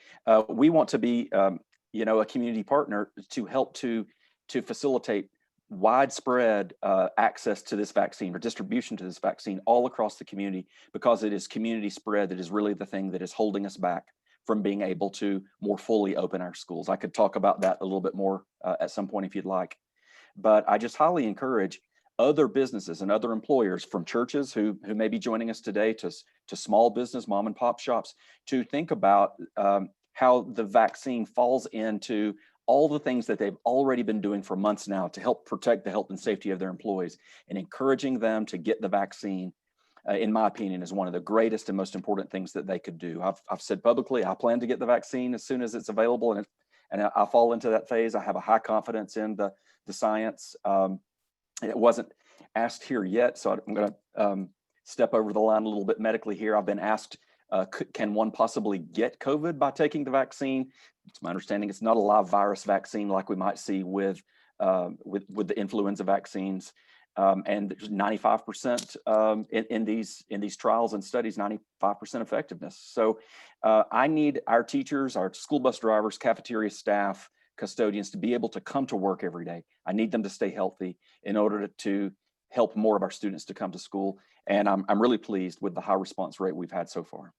Speaker 4: we want to be a community partner to help to facilitate widespread access to this vaccine or distribution to this vaccine all across the community, because it is community spread that is really the thing that is holding us back from being able to more fully open our schools. I could talk about that a little bit more at some point if you'd like, but I just highly encourage other businesses and other employers, from churches who may be joining us today to small business, mom and pop shops, to think about how the vaccine falls into all the things that they've already been doing for months now to help protect the health and safety of their employees, and encouraging them to get the vaccine. In my opinion, is one of the greatest and most important things that they could do. I've said publicly, I plan to get the vaccine as soon as it's available, and I fall into that phase. I have a high confidence in the science. It wasn't asked here yet, so I'm going to step over the line a little bit medically here. I've been asked, can one possibly get COVID by taking the vaccine? It's my understanding it's not a live virus vaccine like we might see with the influenza vaccines. And 95% in these trials and studies, 95% effectiveness. So I need our teachers, our school bus drivers, cafeteria staff, custodians to be able to come to work every day. I need them to stay healthy in order to help more of our students to come to school. And I'm really pleased with the high response rate we've had so far.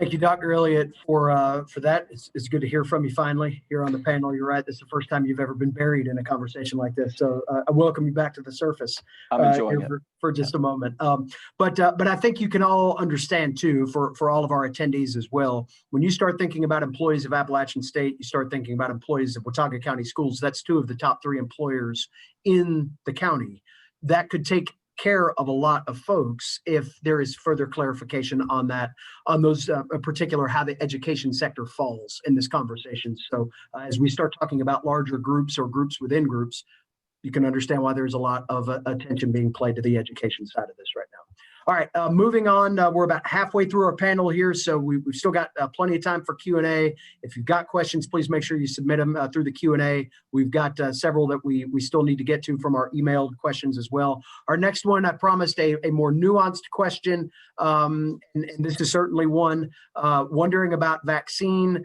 Speaker 1: Thank you, Dr. Elliott, for that. It's good to hear from you finally here on the panel. You're right. This is the first time you've ever been buried in a conversation like this. So I welcome you back to the surface.
Speaker 4: I'm enjoying it
Speaker 1: for just a moment. But I think you can all understand too, for all of our attendees as well, when you start thinking about employees of Appalachian State, you start thinking about employees of Watauga County Schools. That's two of the top 3 employers in the county. That could take care of a lot of folks if there is further clarification on that, on those particular how the education sector falls in this conversation. So as we start talking about larger groups or groups within groups, you can understand why there's a lot of attention being played to the education side of this right now. All right, moving on. We're about halfway through our panel here, so we've still got plenty of time for Q&A. If you've got questions, please make sure you submit them through the Q&A. We've got several that we still need to get to from our emailed questions as well. Our next one, I promised a more nuanced question, and this is certainly one, wondering about vaccine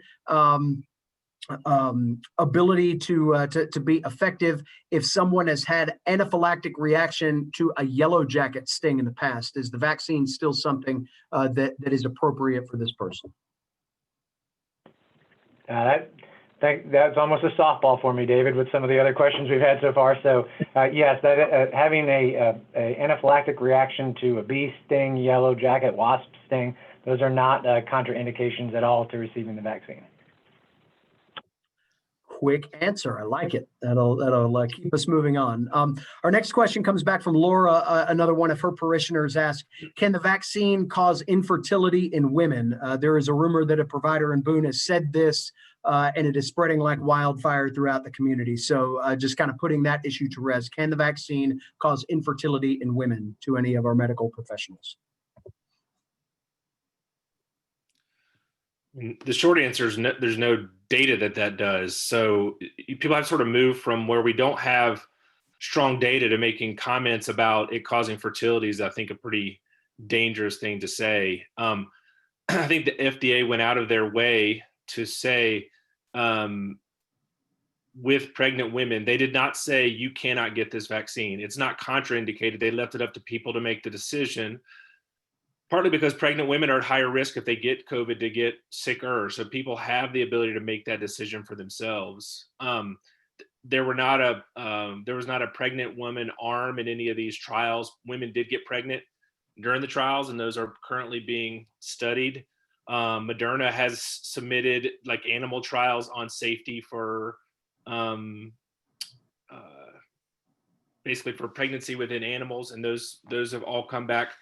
Speaker 1: ability to be effective if someone has had anaphylactic reaction to a yellow jacket sting in the past. Is the vaccine still something that is appropriate for this person?
Speaker 6: That's almost a softball for me, David, with some of the other questions we've had so far. So yes, having a anaphylactic reaction to a bee sting, yellow jacket, wasp sting, those are not contraindications at all to receiving the vaccine.
Speaker 1: Quick answer. I like it. That'll keep us moving on. Our next question comes back from Laura. Another one of her parishioners asked, can the vaccine cause infertility in women? There is a rumor that a provider in Boone has said this, and it is spreading like wildfire throughout the community. So just kind of putting that issue to rest. Can the vaccine cause infertility in women, to any of our medical professionals?
Speaker 2: The short answer is no, there's no data that does. So people have sort of moved from where we don't have strong data to making comments about it causing fertility is, I think, a pretty dangerous thing to say. I think the FDA went out of their way to say with pregnant women, they did not say you cannot get this vaccine. It's not contraindicated. They left it up to people to make the decision. Partly because pregnant women are at higher risk if they get COVID to get sicker. So people have the ability to make that decision for themselves. There was not a pregnant woman arm in any of these trials. Women did get pregnant during the trials, and those are currently being studied. Moderna has submitted like animal trials on safety for basically for pregnancy within animals, and those have all come back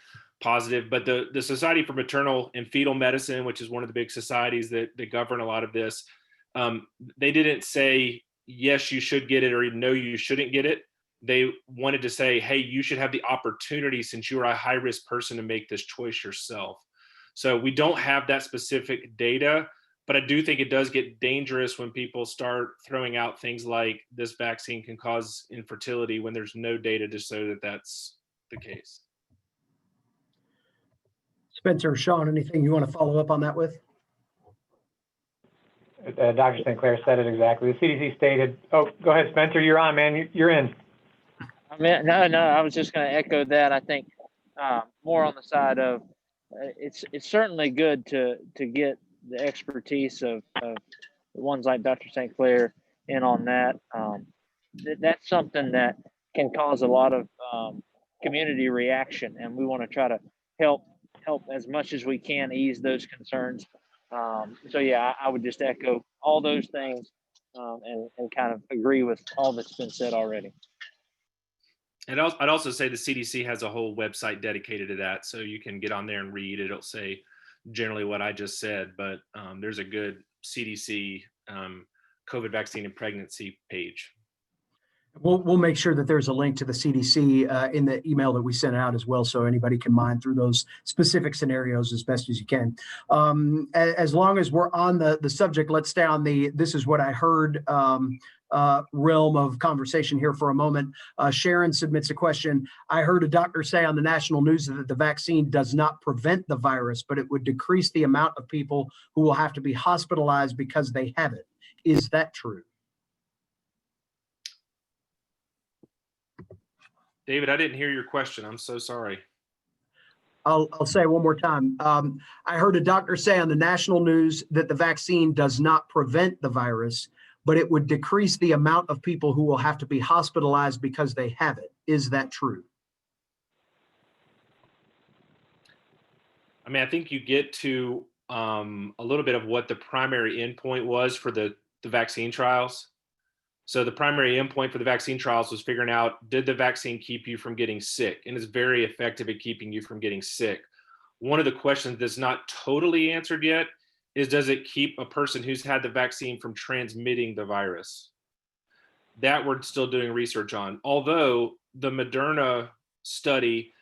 Speaker 2: positive. But the Society for Maternal and Fetal Medicine, which is one of the big societies that govern a lot of this, they didn't say, yes, you should get it, or no, you shouldn't get it. They wanted to say, hey, you should have the opportunity, since you are a high-risk person, to make this choice yourself. So we don't have that specific data, but I do think it does get dangerous when people start throwing out things like this vaccine can cause infertility when there's no data to show that that's the case.
Speaker 1: Spencer, Sean, anything you want to follow up on that with?
Speaker 6: Dr. Sinclair said it exactly. The CDC stated, oh, go ahead, Spencer, you're on, man. You're in.
Speaker 5: I mean, no, I was just going to echo that. I think more on the side of it's certainly good to get the expertise of the ones like Dr. Sinclair in on that. That's something that can cause a lot of community reaction, and we want to try to help as much as we can ease those concerns. So yeah, I would just echo all those things and kind of agree with all that's been said already.
Speaker 2: And I'd also say the CDC has a whole website dedicated to that, so you can get on there and read. It'll say generally what I just said, but there's a good CDC COVID vaccine and pregnancy page.
Speaker 1: We'll make sure that there's a link to the CDC in the email that we sent out as well, so anybody can mine through those specific scenarios as best as you can. As long as we're on the subject, let's stay on the "this is what I heard" realm of conversation here for a moment. Sharon submits a question. I heard a doctor say on the national news that the vaccine does not prevent the virus, but it would decrease the amount of people who will have to be hospitalized because they have it. Is that true?
Speaker 2: David, I didn't hear your question. I'm so sorry.
Speaker 1: I'll say it one more time. I heard a doctor say on the national news that the vaccine does not prevent the virus, but it would decrease the amount of people who will have to be hospitalized because they have it. Is that true?
Speaker 2: I mean, I think you get to a little bit of what the primary endpoint was for the vaccine trials. So the primary endpoint for the vaccine trials was figuring out, did the vaccine keep you from getting sick? And it's very effective at keeping you from getting sick. One of the questions that's not totally answered yet is, does it keep a person who's had the vaccine from transmitting the virus? That we're still doing research on. Although the Moderna study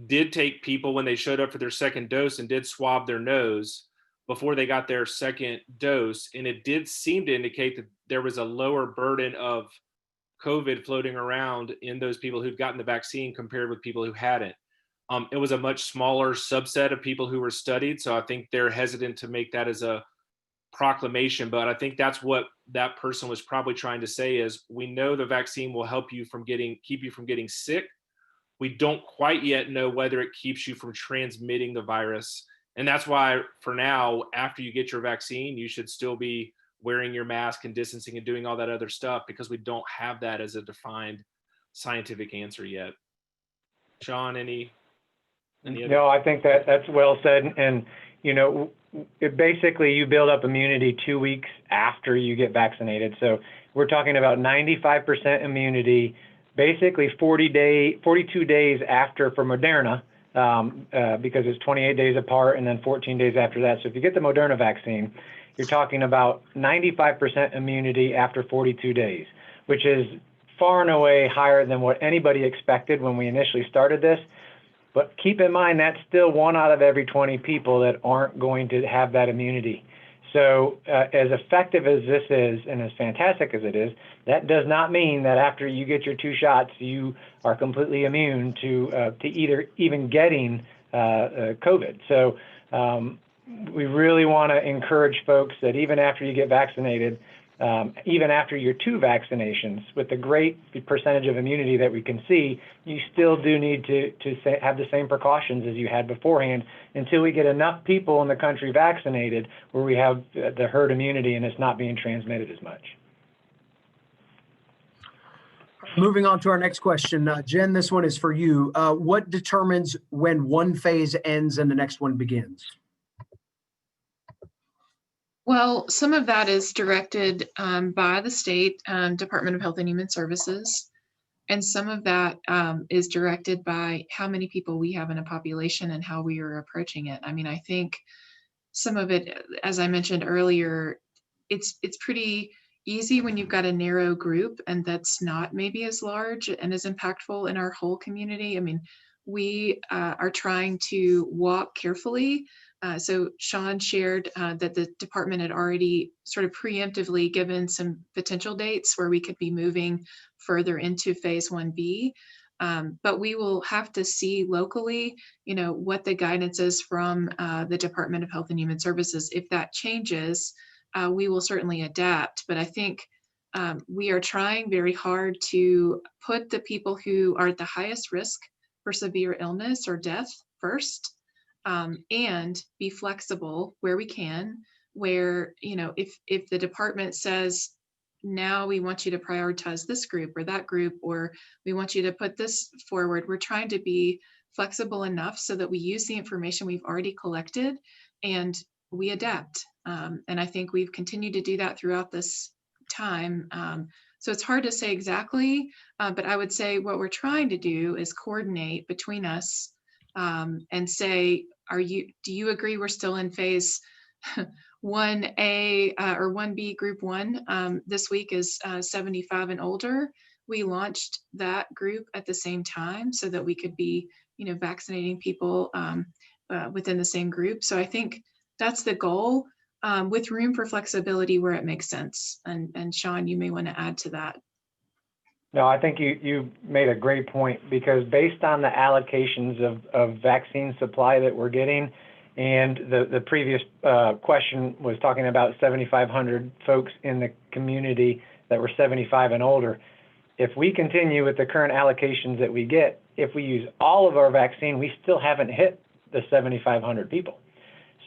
Speaker 2: did take people when they showed up for their second dose and did swab their nose before they got their second dose, and it did seem to indicate that there was a lower burden of COVID floating around in those people who'd gotten the vaccine compared with people who hadn't. It was a much smaller subset of people who were studied, so I think they're hesitant to make that as a proclamation, but I think that's what that person was probably trying to say is, we know the vaccine will help you from keep you from getting sick. We don't quite yet know whether it keeps you from transmitting the virus. And that's why, for now, after you get your vaccine, you should still be wearing your mask and distancing and doing all that other stuff, because we don't have that as a defined scientific answer yet. Sean, any other?
Speaker 6: No, I think that's well said. And, you know, it basically you build up immunity 2 weeks after you get vaccinated. So we're talking about 95% immunity, basically 42 days after for Moderna, because it's 28 days apart and then 14 days after that. So if you get the Moderna vaccine, you're talking about 95% immunity after 42 days, which is far and away higher than what anybody expected when we initially started this. But keep in mind, that's still 1 out of every 20 people that aren't going to have that immunity. So as effective as this is and as fantastic as it is, that does not mean that after you get your 2 shots, you are completely immune to even getting COVID. So we really want to encourage folks that even after you get vaccinated, even after your 2 vaccinations, with the great percentage of immunity that we can see, you still do need to have the same precautions as you had beforehand until we get enough people in the country vaccinated where we have the herd immunity and it's not being transmitted as much.
Speaker 1: Moving on to our next question. Jen, this one is for you. What determines when one phase ends and the next one begins?
Speaker 3: Well, some of that is directed by the state Department of Health and Human Services. And some of that is directed by how many people we have in a population and how we are approaching it. I mean, I think some of it, as I mentioned earlier, it's pretty easy when you've got a narrow group and that's not maybe as large and as impactful in our whole community. I mean, we are trying to walk carefully. So Sean shared that the department had already sort of preemptively given some potential dates where we could be moving further into phase 1B. But we will have to see locally, you know, what the guidance is from the Department of Health and Human Services. If that changes, we will certainly adapt. But I think we are trying very hard to put the people who are at the highest risk for severe illness or death first, and be flexible where we can, where, you know, if the department says, now we want you to prioritize this group or that group, or we want you to put this forward, we're trying to be flexible enough so that we use the information we've already collected and we adapt. And I think we've continued to do that throughout this time. So it's hard to say exactly, but I would say what we're trying to do is coordinate between us and say, do you agree we're still in phase 1A or 1B group 1? This week is 75 and older. We launched that group at the same time so that we could be, you know, vaccinating people within the same group. So I think that's the goal, with room for flexibility where it makes sense. And Sean, you may want to add to that.
Speaker 6: No, I think you made a great point, because based on the allocations of vaccine supply that we're getting, and the previous question was talking about 7,500 folks in the community that were 75 and older. If we continue with the current allocations that we get, if we use all of our vaccine, we still haven't hit the 7,500 people.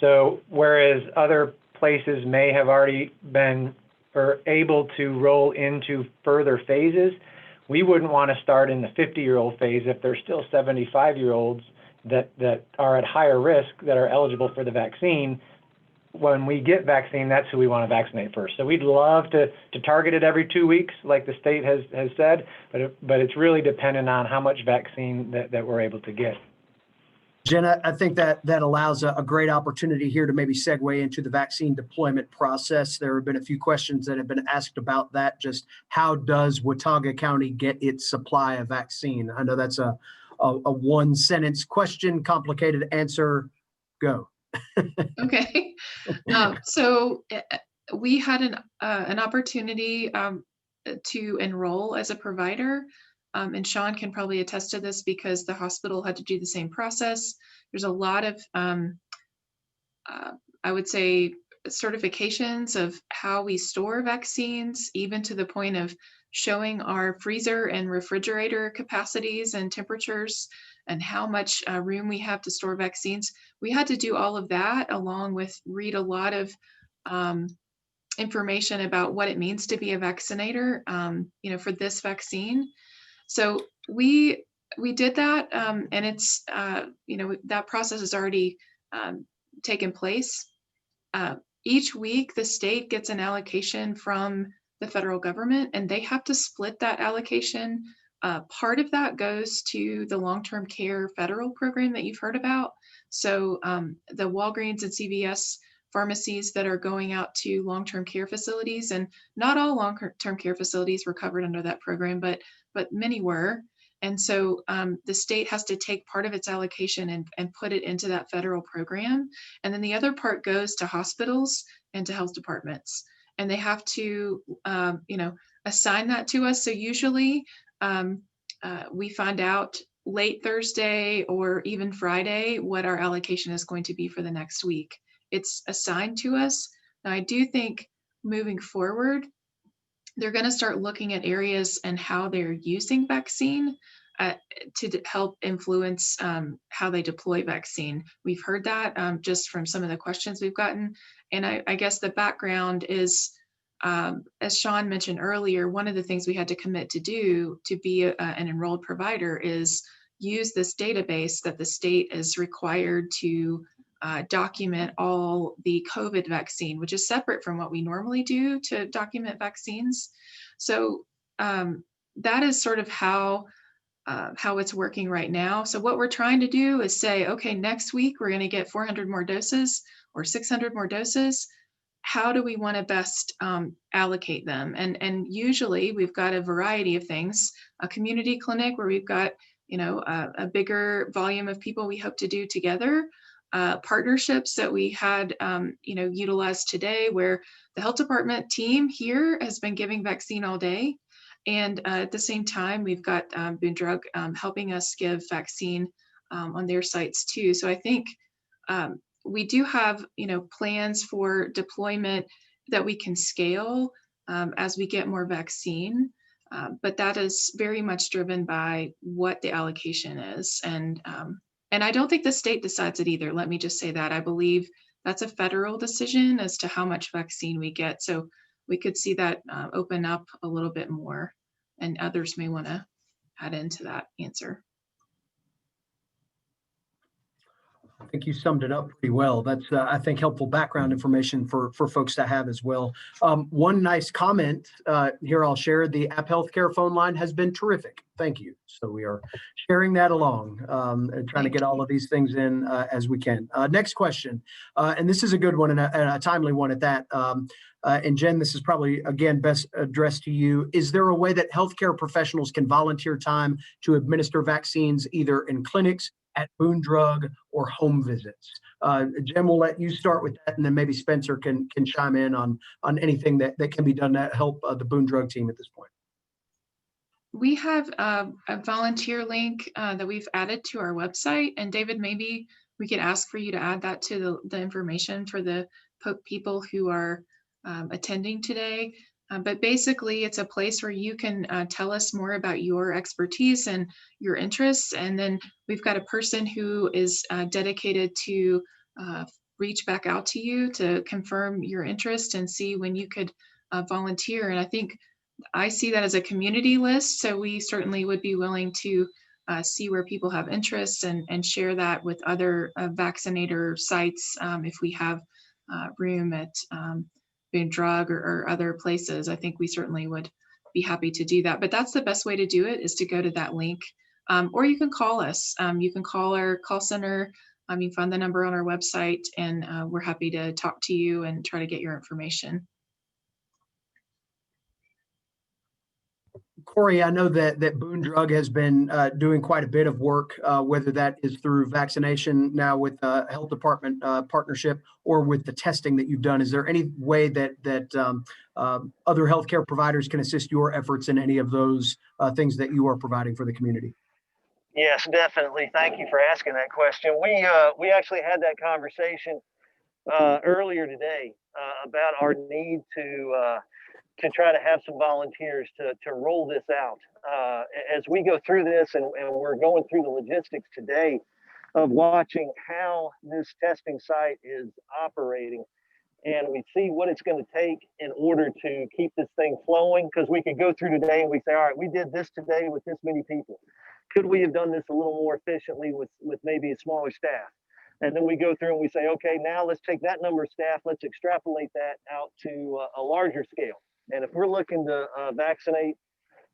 Speaker 6: So whereas other places may have already been or able to roll into further phases, we wouldn't want to start in the 50-year-old phase if there's still 75-year-olds that are at higher risk that are eligible for the vaccine. When we get vaccine, that's who we want to vaccinate first. So we'd love to target it every 2 weeks, like the state has said, but it's really dependent on how much vaccine that we're able to get.
Speaker 1: Jenna, I think that allows a great opportunity here to maybe segue into the vaccine deployment process. There have been a few questions that have been asked about that. Just how does Watauga County get its supply of vaccine? I know that's a one-sentence question, complicated answer. Go.
Speaker 3: Okay. So we had an opportunity to enroll as a provider. And Sean can probably attest to this because the hospital had to do the same process. There's a lot of, I would say, certifications of how we store vaccines, even to the point of showing our freezer and refrigerator capacities and temperatures and how much room we have to store vaccines. We had to do all of that along with read a lot of information about what it means to be a vaccinator, for this vaccine. So we did that, and it's, that process has already taken place. Each week, the state gets an allocation from the federal government, and they have to split that allocation. Part of that goes to the long-term care federal program that you've heard about. So the Walgreens and CVS pharmacies that are going out to long-term care facilities, and not all long-term care facilities were covered under that program, but many were. And so the state has to take part of its allocation and put it into that federal program. And then the other part goes to hospitals and to health departments. And they have to, assign that to us. So usually we find out late Thursday or even Friday what our allocation is going to be for the next week. It's assigned to us. Now, I do think moving forward, they're going to start looking at areas and how they're using vaccine to help influence how they deploy vaccine. We've heard that just from some of the questions we've gotten. And I guess the background is, as Sean mentioned earlier, one of the things we had to commit to do to be an enrolled provider is use this database that the state is required to document all the COVID vaccine, which is separate from what we normally do to document vaccines. So that is sort of how it's working right now. So what we're trying to do is say, okay, next week we're going to get 400 more doses or 600 more doses. How do we want to best allocate them? And usually we've got a variety of things. A community clinic where we've got a bigger volume of people we hope to do together. Partnerships that we had, utilized today, where the health department team here has been giving vaccine all day. And at the same time, we've got Boone Drug helping us give vaccine on their sites too. So I think we do have, plans for deployment that we can scale as we get more vaccine. But that is very much driven by what the allocation is. And I don't think the state decides it either. Let me just say that. I believe that's a federal decision as to how much vaccine we get. So we could see that open up a little bit more, and others may want to add into that answer.
Speaker 1: I think you summed it up pretty well. That's, I think, helpful background information for folks to have as well. One nice comment here I'll share. The AppHealthCare phone line has been terrific. Thank you. So we are sharing that along and trying to get all of these things in as we can. Next question, and this is a good one and a timely one at that. And Jen, this is probably, again, best addressed to you. Is there a way that healthcare professionals can volunteer time to administer vaccines either in clinics, at Boone Drug, or home visits? Jen, we'll let you start with that, and then maybe Spencer can chime in on anything that can be done to help the Boone Drug team at this point.
Speaker 3: We have a volunteer link that we've added to our website, and David, maybe we could ask for you to add that to the information for the people who are attending today. But basically, it's a place where you can tell us more about your expertise and your interests. And then we've got a person who is dedicated to reach back out to you to confirm your interest and see when you could volunteer. And I think I see that as a community list. So we certainly would be willing to see where people have interests and share that with other vaccinator sites if we have room at Boone Drug or other places. I think we certainly would be happy to do that. But that's the best way to do it, is to go to that link. Or you can call us. You can call our call center. You can find the number on our website, and we're happy to talk to you and try to get your information.
Speaker 1: Corey, I know that Boone Drug has been doing quite a bit of work, whether that is through vaccination now with health department partnership or with the testing that you've done. Is there any way that other healthcare providers can assist your efforts in any of those things that you are providing for the community?
Speaker 7: Yes, definitely. Thank you for asking that question. We actually had that conversation earlier today about our need to try to have some volunteers to roll this out. As we go through this, and we're going through the logistics today of watching how this testing site is operating, and we see what it's going to take in order to keep this thing flowing. Because we could go through today and we say, all right, we did this today with this many people. Could we have done this a little more efficiently with maybe a smaller staff? And then we go through and we say, okay, now let's take that number of staff, let's extrapolate that out to a larger scale. And if we're looking to vaccinate,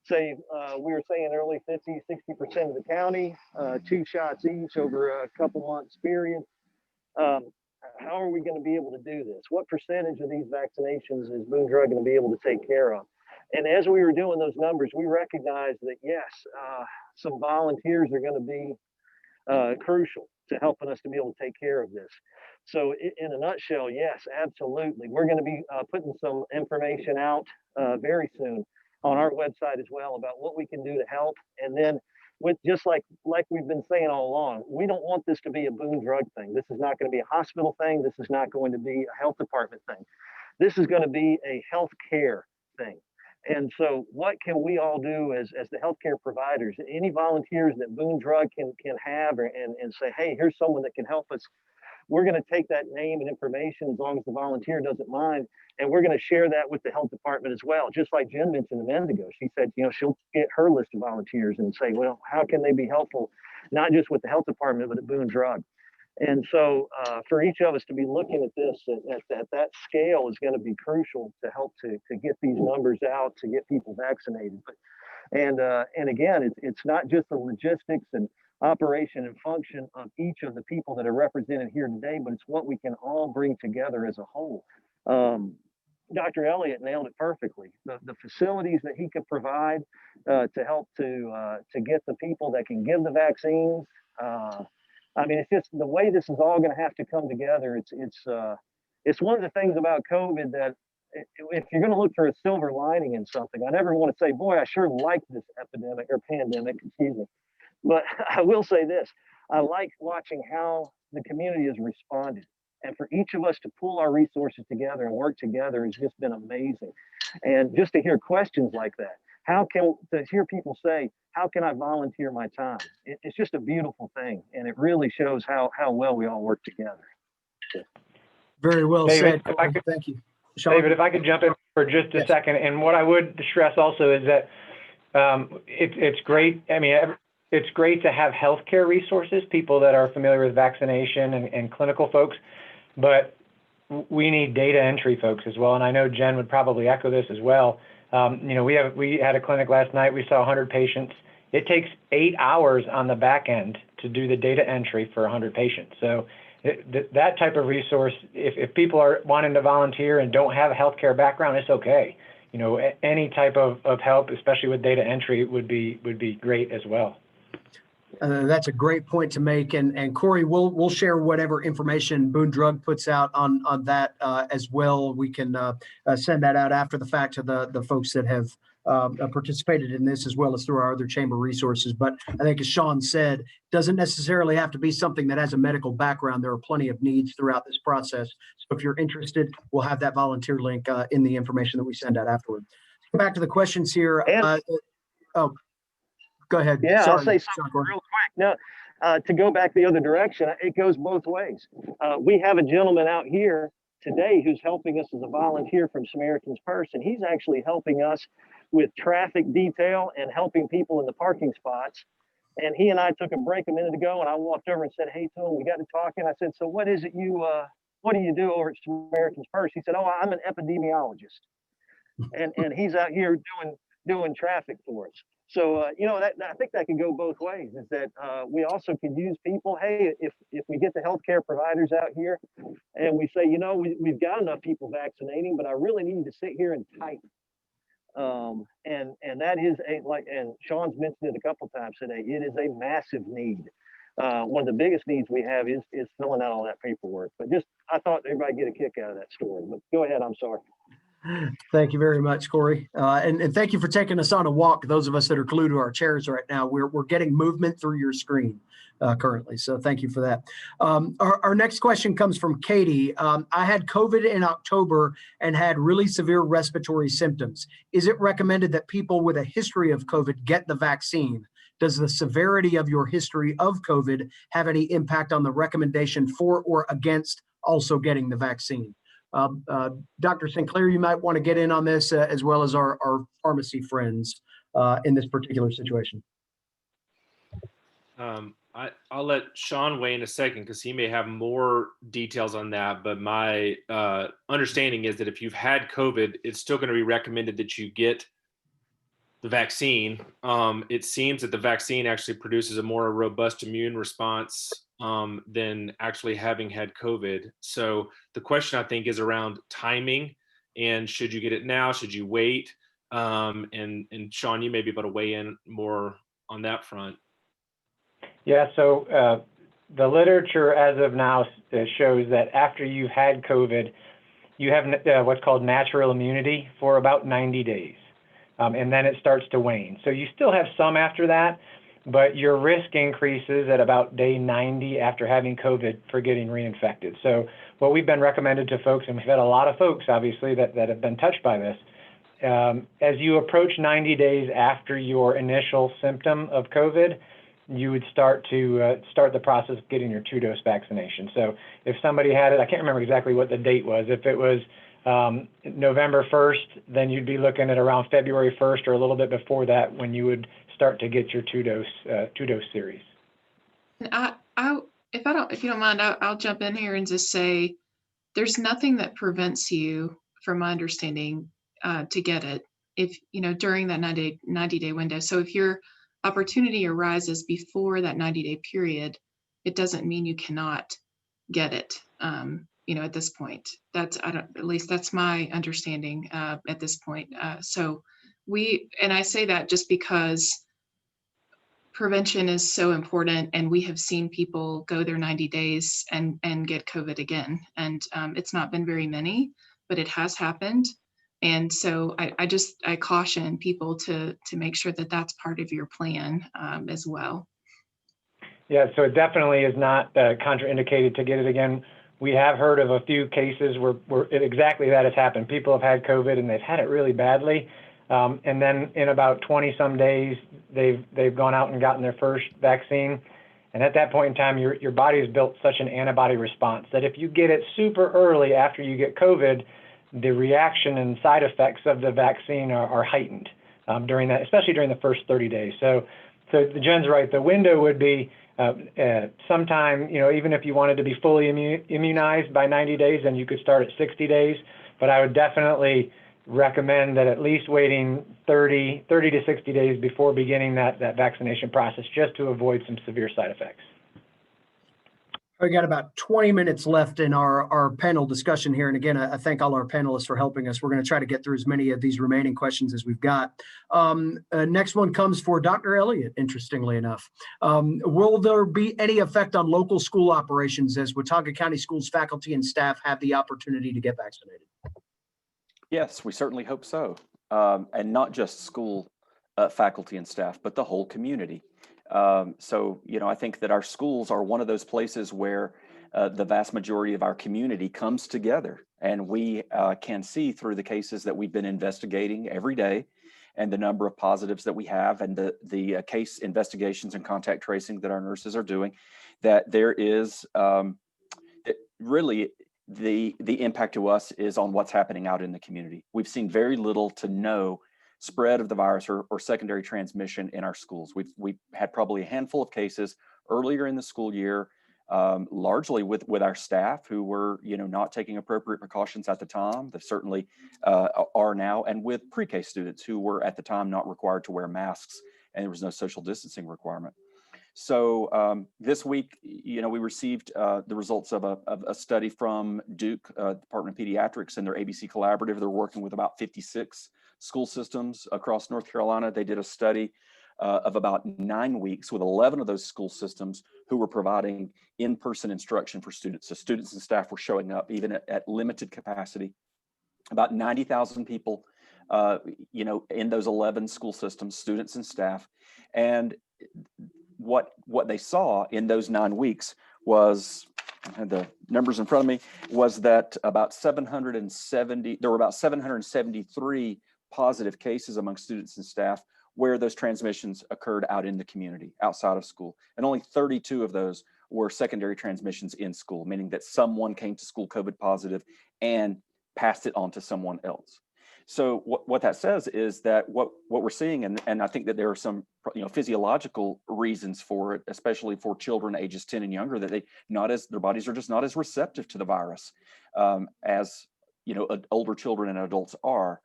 Speaker 7: say, we were saying early 50, 60% of the county, 2 shots each over a couple months period. How are we going to be able to do this? What percentage of these vaccinations is Boone Drug going to be able to take care of? And as we were doing those numbers, we recognized that, yes, some volunteers are going to be crucial to helping us to be able to take care of this. So in a nutshell, yes, absolutely. We're going to be putting some information out very soon on our website as well about what we can do to help. And then with just like we've been saying all along, we don't want this to be a Boone Drug thing. This is not going to be a hospital thing. This is not going to be a health department thing. This is going to be a healthcare thing. And so what can we all do as the healthcare providers, any volunteers that Boone Drug can have and say, hey, here's someone that can help us. We're going to take that name and information as long as the volunteer doesn't mind. And we're going to share that with the health department as well. Just like Jen mentioned a minute ago, she said, she'll get her list of volunteers and say, well, how can they be helpful, not just with the health department, but at Boone Drug. And so for each of us to be looking at this at that scale is going to be crucial to help to get these numbers out, to get people vaccinated. And again, it's not just the logistics and operation and function of each of the people that are represented here today, but it's what we can all bring together as a whole. Dr. Elliott nailed it perfectly. The facilities that he could provide to help to get the people that can give the vaccines. I mean, it's just the way this is all going to have to come together. It's one of the things about COVID that if you're going to look for a silver lining in something, I never want to say, boy, I sure like this epidemic or pandemic, excuse me. But I will say this, I like watching how the community has responded. And for each of us to pull our resources together and work together has just been amazing. And just to hear questions like that, to hear people say, how can I volunteer my time? It's just a beautiful thing. And it really shows how well we all work together.
Speaker 1: Very well
Speaker 6: David,
Speaker 1: said. Thank you. Sean?
Speaker 6: David, if I could jump in for just a second. And what I would stress also is that it's great. I mean, it's great to have healthcare resources, people that are familiar with vaccination and clinical folks, but we need data entry folks as well. And I know Jen would probably echo this as well. We had a clinic last night. We saw 100 patients. It takes 8 hours on the back end to do the data entry for 100 patients. So that type of resource, if people are wanting to volunteer and don't have a healthcare background, it's okay. Any type of help, especially with data entry, would be great as well.
Speaker 1: That's a great point to make, and Corey, we'll share whatever information Boone Drug puts out on that as well. We can send that out after the fact to the folks that have participated in this, as well as through our other chamber resources. But I think, as Sean said, doesn't necessarily have to be something that has a medical background. There are plenty of needs throughout this process. So if you're interested, we'll have that volunteer link in the information that we send out afterward. Go back to the questions here. Go ahead.
Speaker 7: Yeah,
Speaker 1: Sorry,
Speaker 7: I'll say something real quick. Now, to go back the other direction, it goes both ways. We have a gentleman out here today who's helping us as a volunteer from Samaritan's Purse, and he's actually helping us with traffic detail and helping people in the parking spots. And he and I took a break a minute ago, and I walked over and said, hey to him, we got to talking. I said, so what is it what do you do over at Samaritan's Purse? He said, oh, I'm an epidemiologist. And he's out here doing traffic for us. So, I think that can go both ways, is that we also could use people. Hey, if we get the healthcare providers out here and we say, we've got enough people vaccinating, but I really need to sit here and type. And that is and Sean's mentioned it a couple times today, it is a massive need. One of the biggest needs we have is filling out all that paperwork. But I thought everybody get a kick out of that story. But go ahead, I'm sorry.
Speaker 1: Thank you very much, Corey. And thank you for taking us on a walk. Those of us that are glued to our chairs right now, we're getting movement through your screen currently. So thank you for that. Our next question comes from Katie. I had COVID in October and had really severe respiratory symptoms. Is it recommended that people with a history of COVID get the vaccine? Does the severity of your history of COVID have any impact on the recommendation for or against also getting the vaccine? Dr. Sinclair, you might want to get in on this as well as our pharmacy friends in this particular situation.
Speaker 2: I'll let Sean weigh in a second because he may have more details on that. But my understanding is that if you've had COVID, it's still going to be recommended that you get the vaccine. It seems that the vaccine actually produces a more robust immune response than actually having had COVID. So the question, I think, is around timing and should you get it now? Should you wait? And Sean, you may be able to weigh in more on that front.
Speaker 6: Yeah, so the literature as of now shows that after you've had COVID, you have what's called natural immunity for about 90 days. And then it starts to wane. So you still have some after that, but your risk increases at about day 90 after having COVID for getting reinfected. So what we've been recommended to folks, and we've had a lot of folks, obviously, that have been touched by this, as you approach 90 days after your initial symptom of COVID, you would start the process of getting your 2-dose vaccination. So if somebody had it, I can't remember exactly what the date was. If it was November 1st, then you'd be looking at around February 1st or a little bit before that when you would start to get your 2-dose series.
Speaker 3: If you don't mind, I'll jump in here and just say there's nothing that prevents you, from my understanding, to get it if during that 90-day window. So if your opportunity arises before that 90-day period, it doesn't mean you cannot get it. At this point, at least that's my understanding at this point. So I say that just because prevention is so important, and we have seen people go their 90 days and get COVID again. And it's not been very many, but it has happened. And so I caution people to make sure that that's part of your plan as well.
Speaker 6: Yeah, so it definitely is not contraindicated to get it again. We have heard of a few cases where exactly that has happened. People have had COVID and they've had it really badly. And then in about 20 some days, they've gone out and gotten their first vaccine. And at that point in time, your body has built such an antibody response that if you get it super early after you get COVID, the reaction and side effects of the vaccine are heightened during that, especially during the first 30 days. So Jen's right. The window would be sometime, even if you wanted to be fully immunized by 90 days, then you could start at 60 days. But I would definitely recommend that at least waiting 30 to 60 days before beginning that vaccination process, just to avoid some severe side effects.
Speaker 1: We got about 20 minutes left in our panel discussion here. And again, I thank all our panelists for helping us. We're going to try to get through as many of these remaining questions as we've got. Next one comes for Dr. Elliott, interestingly enough. Will there be any effect on local school operations as Watauga County Schools faculty and staff have the opportunity to get vaccinated?
Speaker 4: Yes, we certainly hope so. And not just school faculty and staff, but the whole community. So, I think that our schools are one of those places where the vast majority of our community comes together, and we can see through the cases that we've been investigating every day and the number of positives that we have and the case investigations and contact tracing that our nurses are doing, that there is really the impact to us is on what's happening out in the community. We've seen very little to no spread of the virus or secondary transmission in our schools. We've had probably a handful of cases earlier in the school year, largely with our staff who were, not taking appropriate precautions at the time. They certainly are now, and with pre-K students who were at the time not required to wear masks, and there was no social distancing requirement. So this week, we received the results of a study from Duke Department of Pediatrics and their ABC Collaborative. They're working with about 56 school systems across North Carolina. They did a study of about 9 weeks with 11 of those school systems who were providing in-person instruction for students. So students and staff were showing up even at limited capacity. About 90,000 people, in those 11 school systems, students and staff. And what they saw in those 9 weeks was, I had the numbers in front of me, was that there were about 773 positive cases among students and staff where those transmissions occurred out in the community, outside of school. And only 32 of those were secondary transmissions in school, meaning that someone came to school COVID positive and passed it on to someone else. So what that says is that what we're seeing, and I think that there are some physiological reasons for it, especially for children ages 10 and younger, that their bodies are just not as receptive to the virus as older children and adults are.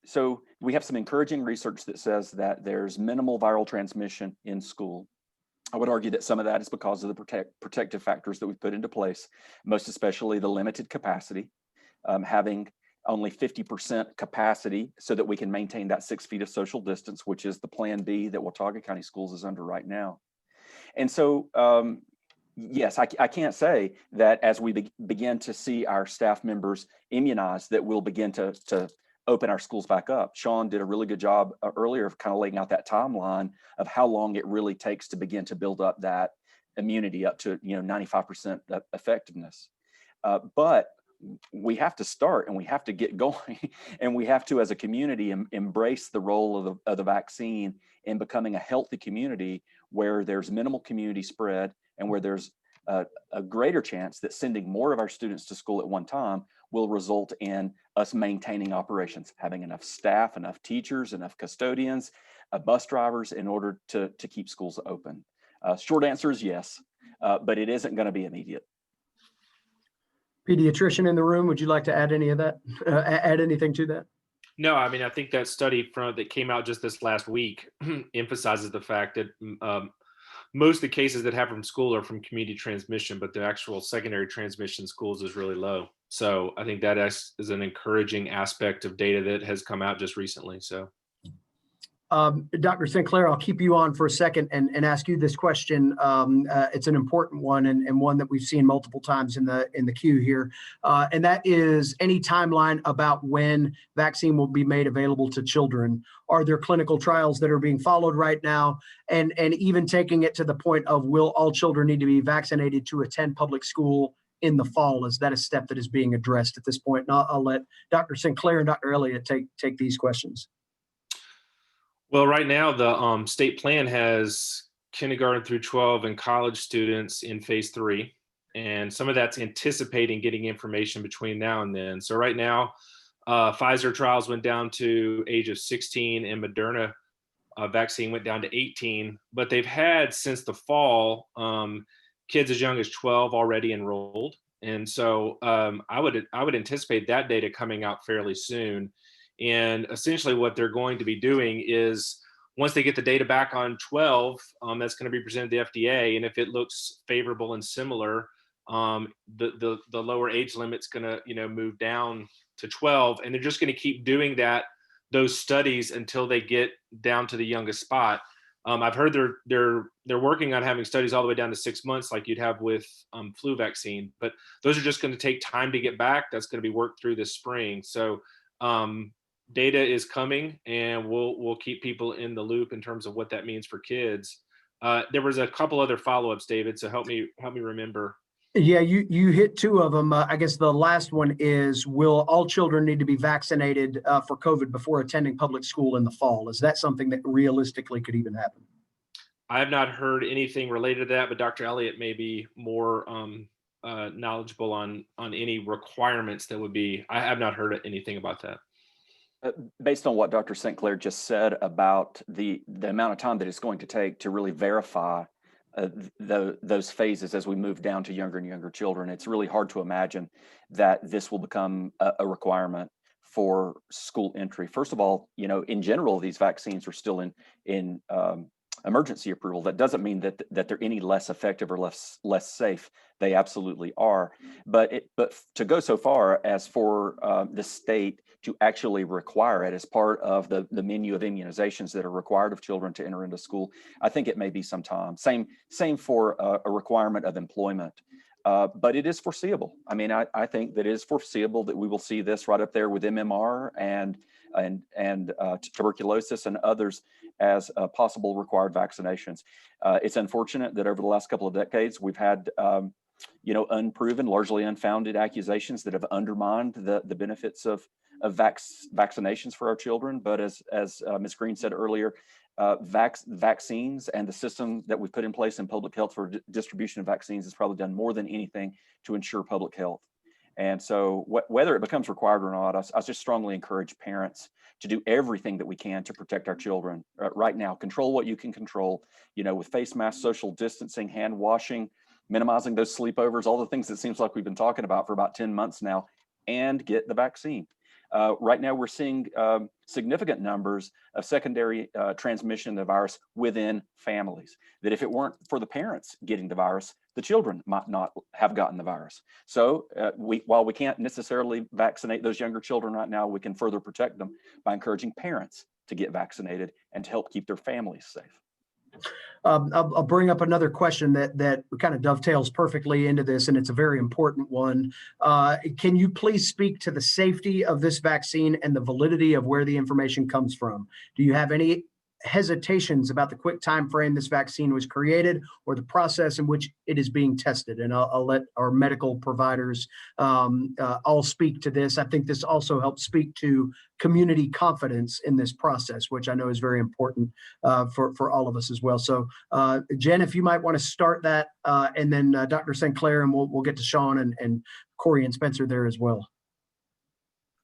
Speaker 4: So we have some encouraging research that says that there's minimal viral transmission in school. I would argue that some of that is because of the protective factors that we've put into place, most especially the limited capacity, having only 50% capacity so that we can maintain that 6 feet of social distance, which is the Plan B that Watauga County Schools is under right now. And so, yes, I can't say that as we begin to see our staff members immunized that we'll begin to open our schools back up. Sean did a really good job earlier of kind of laying out that timeline of how long it really takes to begin to build up that immunity up to 95% effectiveness. But we have to start and we have to get going and we have to, as a community, embrace the role of the vaccine in becoming a healthy community where there's minimal community spread and where there's a greater chance that sending more of our students to school at one time will result in us maintaining operations, having enough staff, enough teachers, enough custodians, bus drivers in order to keep schools open. Short answer is yes, but it isn't going to be immediate.
Speaker 1: Pediatrician in the room, would you like to add any of that? Add anything to that?
Speaker 2: No, I mean, I think that study that came out just this last week emphasizes the fact that most of the cases that happen from school are from community transmission, but the actual secondary transmission in schools is really low. So I think that is an encouraging aspect of data that has come out just recently. So.
Speaker 1: Dr. Sinclair, I'll keep you on for a second and ask you this question. It's an important one and one that we've seen multiple times in the queue here. And that is any timeline about when vaccine will be made available to children. Are there clinical trials that are being followed right now? And even taking it to the point of, will all children need to be vaccinated to attend public school in the fall? Is that a step that is being addressed at this point? And I'll let Dr. Sinclair and Dr. Elliott take these questions.
Speaker 2: Well, right now, the state plan has kindergarten through 12 and college students in phase 3. And some of that's anticipating getting information between now and then. So right now, Pfizer trials went down to age of 16 and Moderna vaccine went down to 18. But they've had since the fall, kids as young as 12 already enrolled. And so I would anticipate that data coming out fairly soon. And essentially what they're going to be doing is once they get the data back on 12, that's going to be presented to the FDA. And if it looks favorable and similar, the lower age limit's going to, move down to 12. And they're just going to keep doing those studies until they get down to the youngest spot. I've heard they're working on having studies all the way down to 6 months like you'd have with flu vaccine, but those are just going to take time to get back. That's going to be worked through this spring. So data is coming and we'll keep people in the loop in terms of what that means for kids. There was a couple other follow-ups, David, so help me remember.
Speaker 1: Yeah, you hit two of them. I guess the last one is, will all children need to be vaccinated for COVID before attending public school in the fall? Is that something that realistically could even happen?
Speaker 2: I have not heard anything related to that, but Dr. Elliott may be more knowledgeable on any requirements that would be. I have not heard anything about that.
Speaker 4: Based on what Dr. Sinclair just said about the amount of time that it's going to take to really verify those phases as we move down to younger and younger children, it's really hard to imagine that this will become a requirement for school entry. First of all, in general, these vaccines are still in emergency approval. That doesn't mean that they're any less effective or less safe. They absolutely are. But to go so far as for the state to actually require it as part of the menu of immunizations that are required of children to enter into school, I think it may be some time. Same for a requirement of employment. But it is foreseeable. I mean, I think that it is foreseeable that we will see this right up there with MMR and tuberculosis and others as possible required vaccinations. It's unfortunate that over the last couple of decades, we've had unproven, largely unfounded accusations that have undermined the benefits of of vaccinations for our children. But as Ms. Green said earlier, vaccines and the system that we've put in place in public health for distribution of vaccines has probably done more than anything to ensure public health. And so whether it becomes required or not, I just strongly encourage parents to do everything that we can to protect our children right now. Control what you can control, with face masks, social distancing, hand washing, minimizing those sleepovers, all the things that seems like we've been talking about for about 10 months now, and get the vaccine. Right now, we're seeing significant numbers of secondary transmission of the virus within families, that if it weren't for the parents getting the virus, the children might not have gotten the virus. So while we can't necessarily vaccinate those younger children right now, we can further protect them by encouraging parents to get vaccinated and to help keep their families safe.
Speaker 1: I'll bring up another question that kind of dovetails perfectly into this, and it's a very important one. Can you please speak to the safety of this vaccine and the validity of where the information comes from? Do you have any hesitations about the quick time frame this vaccine was created or the process in which it is being tested? And I'll let our medical providers all speak to this. I think this also helps speak to community confidence in this process, which I know is very important for all of us as well. So Jen, if you might want to start that, and then Dr. Sinclair, and we'll get to Sean and Corey and Spencer there as well.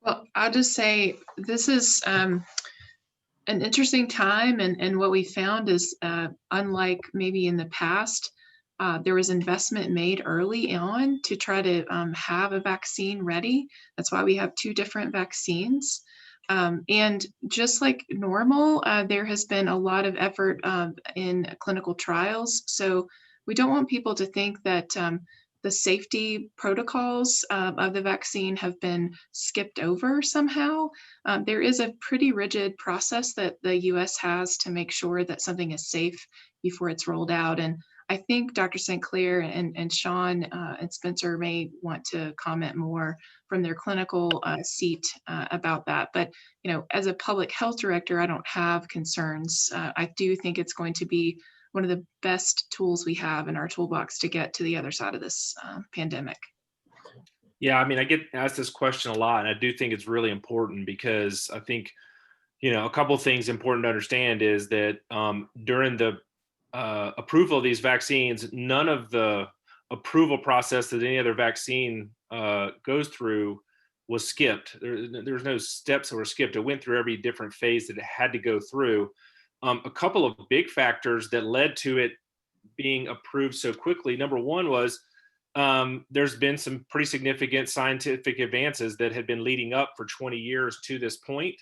Speaker 3: Well, I'll just say this is an interesting time, and what we found is unlike maybe in the past, there was investment made early on to try to have a vaccine ready. That's why we have 2 different vaccines. And just like normal, there has been a lot of effort in clinical trials. So we don't want people to think that the safety protocols of the vaccine have been skipped over somehow. There is a pretty rigid process that the US has to make sure that something is safe before it's rolled out. And I think Dr. Sinclair and Sean and Spencer may want to comment more from their clinical seat about that. But, as a public health director, I don't have concerns. I do think it's going to be one of the best tools we have in our toolbox to get to the other side of this pandemic.
Speaker 2: Yeah, I mean, I get asked this question a lot, and I do think it's really important because I think, a couple of things important to understand is that during the approval of these vaccines, none of the approval process that any other vaccine goes through was skipped. There's no steps that were skipped. It went through every different phase that it had to go through. A couple of big factors that led to it being approved so quickly. Number one was there's been some pretty significant scientific advances that had been leading up for 20 years to this point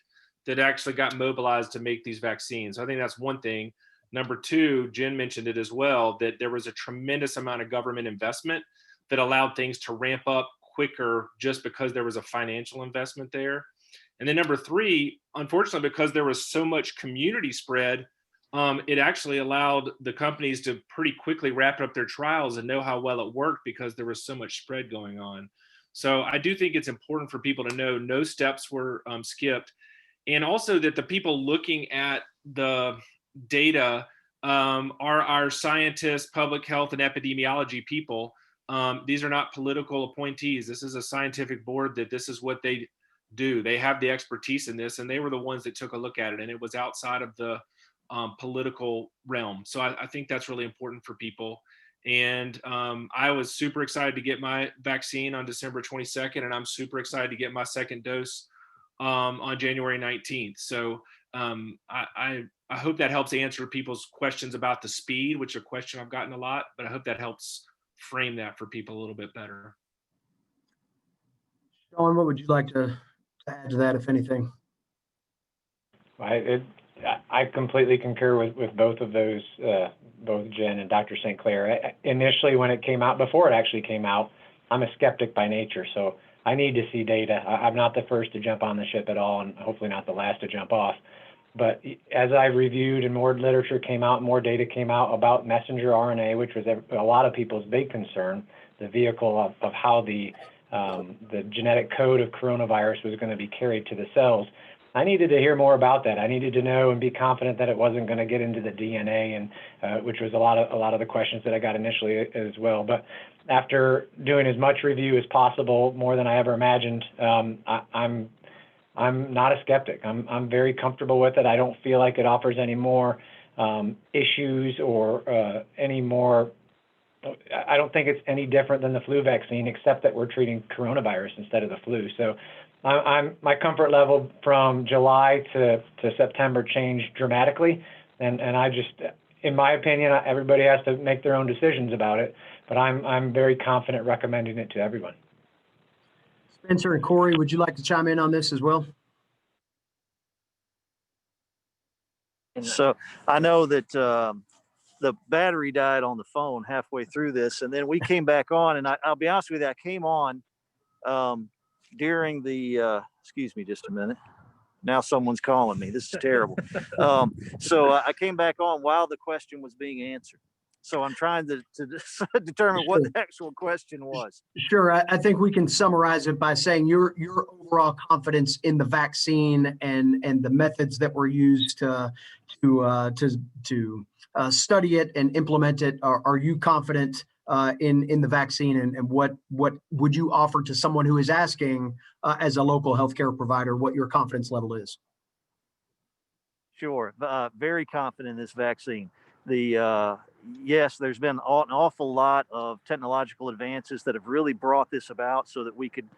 Speaker 2: that actually got mobilized to make these vaccines. I think that's one thing. Number two, Jen mentioned it as well, that there was a tremendous amount of government investment that allowed things to ramp up quicker just because there was a financial investment there. And then number three, unfortunately, because there was so much community spread, it actually allowed the companies to pretty quickly wrap up their trials and know how well it worked because there was so much spread going on. So I do think it's important for people to know no steps were skipped. And also that the people looking at the data are our scientists, public health, and epidemiology people. These are not political appointees. This is a scientific board that this is what they do. They have the expertise in this, and they were the ones that took a look at it, and it was outside of the political realm. So I think that's really important for people. And I was super excited to get my vaccine on December 22nd, and I'm super excited to get my second dose on January 19th. So I hope that helps answer people's questions about the speed, which is a question I've gotten a lot, but I hope that helps frame that for people a little bit better.
Speaker 1: Sean, what would you like to add to that, if anything?
Speaker 6: I completely concur with both of those, both Jen and Dr. Sinclair. Initially, when it came out, before it actually came out, I'm a skeptic by nature, so I need to see data. I'm not the first to jump on the ship at all, and hopefully not the last to jump off. But as I reviewed and more literature came out, more data came out about messenger RNA, which was a lot of people's big concern, the vehicle of how the genetic code of coronavirus was going to be carried to the cells. I needed to hear more about that. I needed to know and be confident that it wasn't going to get into the DNA, and which was a lot of the questions that I got initially as well. But after doing as much review as possible, more than I ever imagined, I'm I'm not a skeptic. I'm very comfortable with it. I don't feel like it offers any more issues or any more. I don't think it's any different than the flu vaccine, except that we're treating coronavirus instead of the flu. So my comfort level from July to September changed dramatically. And I just, in my opinion, everybody has to make their own decisions about it, but I'm very confident recommending it to everyone.
Speaker 1: Spencer and Corey, would you like to chime in on this as well?
Speaker 8: So I know that the battery died on the phone halfway through this, and then we came back on, and I'll be honest with you, I came on during the, excuse me just a minute. Now someone's calling me. This is terrible. So I came back on while the question was being answered. So I'm trying to determine what the actual question was.
Speaker 1: Sure. I think we can summarize it by saying your overall confidence in the vaccine and the methods that were used to study it and implement it. Are you confident in the vaccine, and what would you offer to someone who is asking as a local healthcare provider what your confidence level is?
Speaker 8: Sure. Very confident in this vaccine. Yes, there's been an awful lot of technological advances that have really brought this about so that we can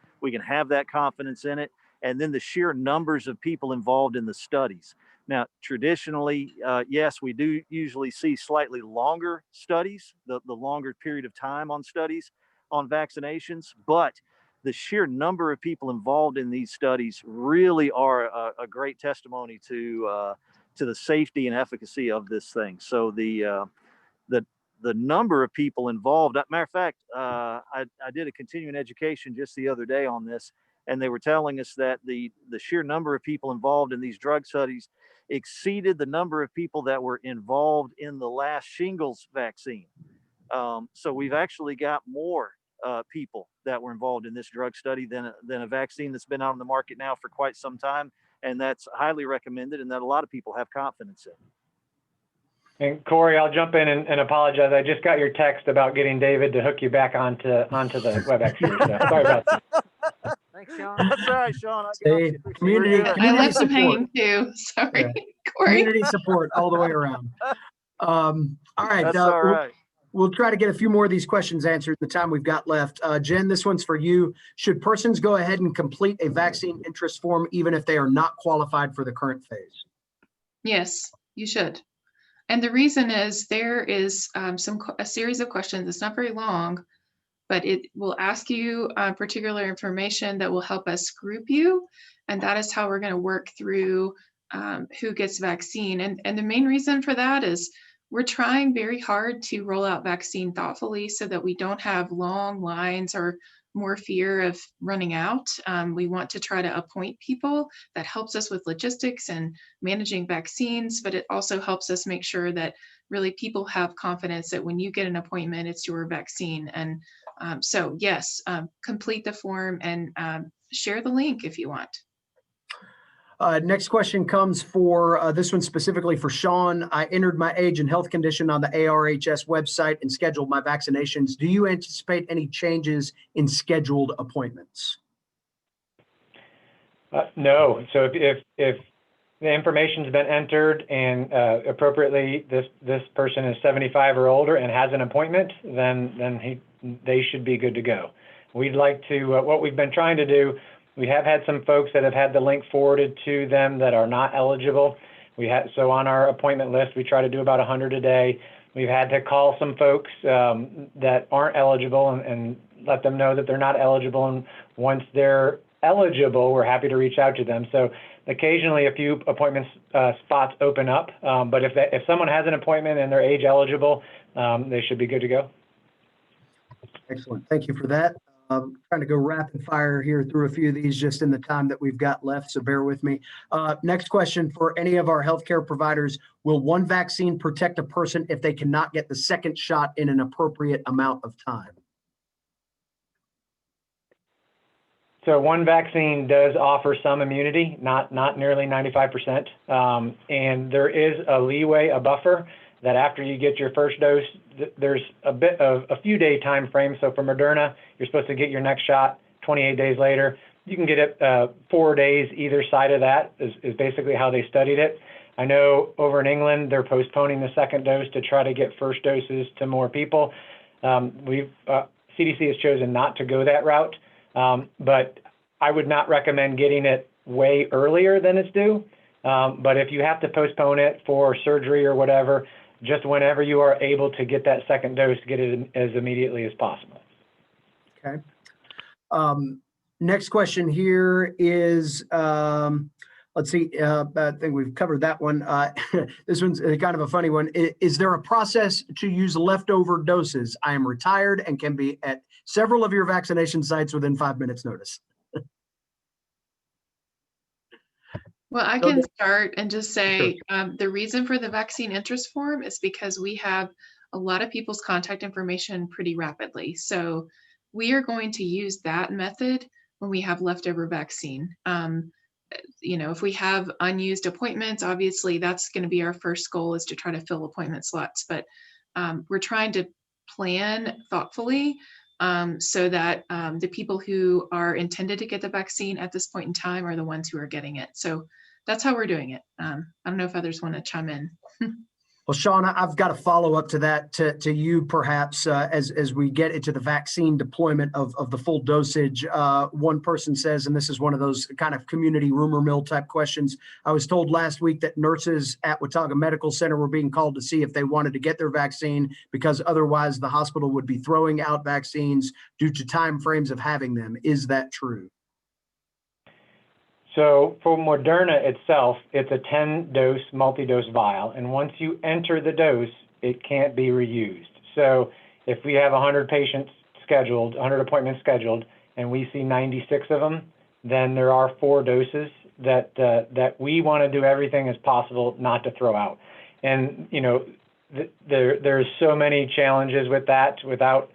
Speaker 8: have that confidence in it. And then the sheer numbers of people involved in the studies. Now, traditionally, yes, we do usually see slightly longer studies, the longer period of time on studies on vaccinations, but the sheer number of people involved in these studies really are a great testimony to the safety and efficacy of this thing. So the number of people involved, matter of fact, I did a continuing education just the other day on this, and they were telling us that the sheer number of people involved in these drug studies exceeded the number of people that were involved in the last shingles vaccine. So we've actually got more people that were involved in this drug study than a vaccine that's been out on the market now for quite some time. And that's highly recommended, and that a lot of people have confidence in.
Speaker 6: And Corey, I'll jump in and apologize. I just got your text about getting David to hook you back onto the WebEx here. So sorry about that.
Speaker 8: Thanks, Sean. That's all right, Sean.
Speaker 3: I left him hanging too. Sorry, yeah. Corey.
Speaker 1: Community support all the way around. All right.
Speaker 8: That's all right.
Speaker 1: We'll try to get a few more of these questions answered in the time we've got left. Jen, this one's for you. Should persons go ahead and complete a vaccine interest form even if they are not qualified for the current phase?
Speaker 3: Yes, you should. And the reason is there is a series of questions. It's not very long, but it will ask you particular information that will help us group you. And that is how we're going to work through who gets vaccine. And the main reason for that is we're trying very hard to roll out vaccine thoughtfully so that we don't have long lines or more fear of running out. We want to try to appoint people. That helps us with logistics and managing vaccines, but it also helps us make sure that really people have confidence that when you get an appointment, it's your vaccine. And so yes, complete the form and share the link if you want.
Speaker 1: Next question comes for this one specifically for Sean. I entered my age and health condition on the ARHS website and scheduled my vaccinations. Do you anticipate any changes in scheduled appointments?
Speaker 6: No. So if the information's been entered and appropriately this person is 75 or older and has an appointment, then they should be good to go. We'd like to, what we've been trying to do, we have had some folks that have had the link forwarded to them that are not eligible. So on our appointment list, we try to do about 100 a day. We've had to call some folks that aren't eligible and let them know that they're not eligible. And once they're eligible, we're happy to reach out to them. So occasionally a few appointment spots open up, but if someone has an appointment and they're age eligible, they should be good to go.
Speaker 1: Excellent. Thank you for that. Trying to go rapid fire here through a few of these just in the time that we've got left, so bear with me. Next question for any of our healthcare providers. Will one vaccine protect a person if they cannot get the second shot in an appropriate amount of time?
Speaker 6: So one vaccine does offer some immunity, not nearly 95%. And there is a leeway, a buffer, that after you get your first dose, there's a bit of a few day time frame. So for Moderna, you're supposed to get your next shot 28 days later. you can get it 4 days either side of that is basically how they studied it. I know over in England, they're postponing the second dose to try to get first doses to more people. CDC has chosen not to go that route, but I would not recommend getting it way earlier than it's due. But if you have to postpone it for surgery or whatever, just whenever you are able to get that second dose, get it as immediately as possible.
Speaker 1: Okay. Next question here is, let's see, I think we've covered that one. This one's kind of a funny one. Is there a process to use leftover doses? I am retired and can be at several of your vaccination sites within 5 minutes notice.
Speaker 3: Well, I can start and just say
Speaker 1: Sure.
Speaker 3: the reason for the vaccine interest form is because we have a lot of people's contact information pretty rapidly. So we are going to use that method when we have leftover vaccine. If we have unused appointments, obviously that's going to be our first goal, is to try to fill appointment slots. But we're trying to plan thoughtfully so that the people who are intended to get the vaccine at this point in time are the ones who are getting it. So that's how we're doing it. I don't know if others want to chime in.
Speaker 1: Well, Sean, I've got a follow up to that to you, perhaps, as we get into the vaccine deployment of the full dosage. One person says, and this is one of those kind of community rumor mill type questions. I was told last week that nurses at Watauga Medical Center were being called to see if they wanted to get their vaccine because otherwise the hospital would be throwing out vaccines due to time frames of having them. Is that true?
Speaker 6: So for Moderna itself, it's a 10-dose multi-dose vial. And once you enter the dose, it can't be reused. So if we have 100 patients scheduled, 100 appointments scheduled, and we see 96 of them, then there are 4 doses that we want to do everything as possible not to throw out. And, there's so many challenges with that without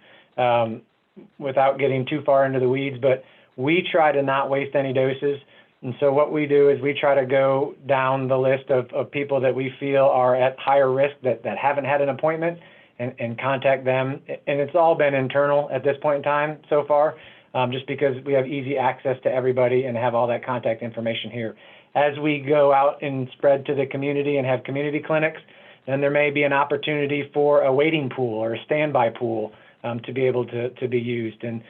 Speaker 6: getting too far into the weeds, but we try to not waste any doses. And so what we do is we try to go down the list of people that we feel are at higher risk that haven't had an appointment and contact them. And it's all been internal at this point in time so far, just because we have easy access to everybody and have all that contact information here. As we go out and spread to the community and have community clinics, then there may be an opportunity for a waiting pool or a standby pool to be able to be used. And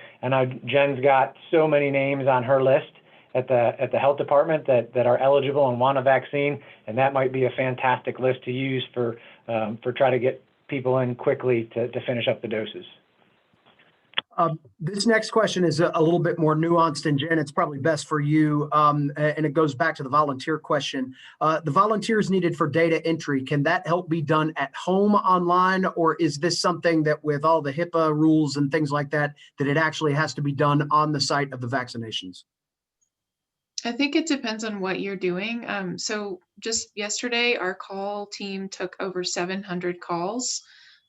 Speaker 6: Jen's got so many names on her list at the health department that are eligible and want a vaccine, and that might be a fantastic list to use for try to get people in quickly to finish up the doses.
Speaker 1: This next question is a little bit more nuanced, and Jen, it's probably best for you, and it goes back to the volunteer question. The volunteers needed for data entry, can that help be done at home online, or is this something that with all the HIPAA rules and things like that it actually has to be done on the site of the vaccinations?
Speaker 3: I think it depends on what you're doing. So just yesterday, our call team took over 700 calls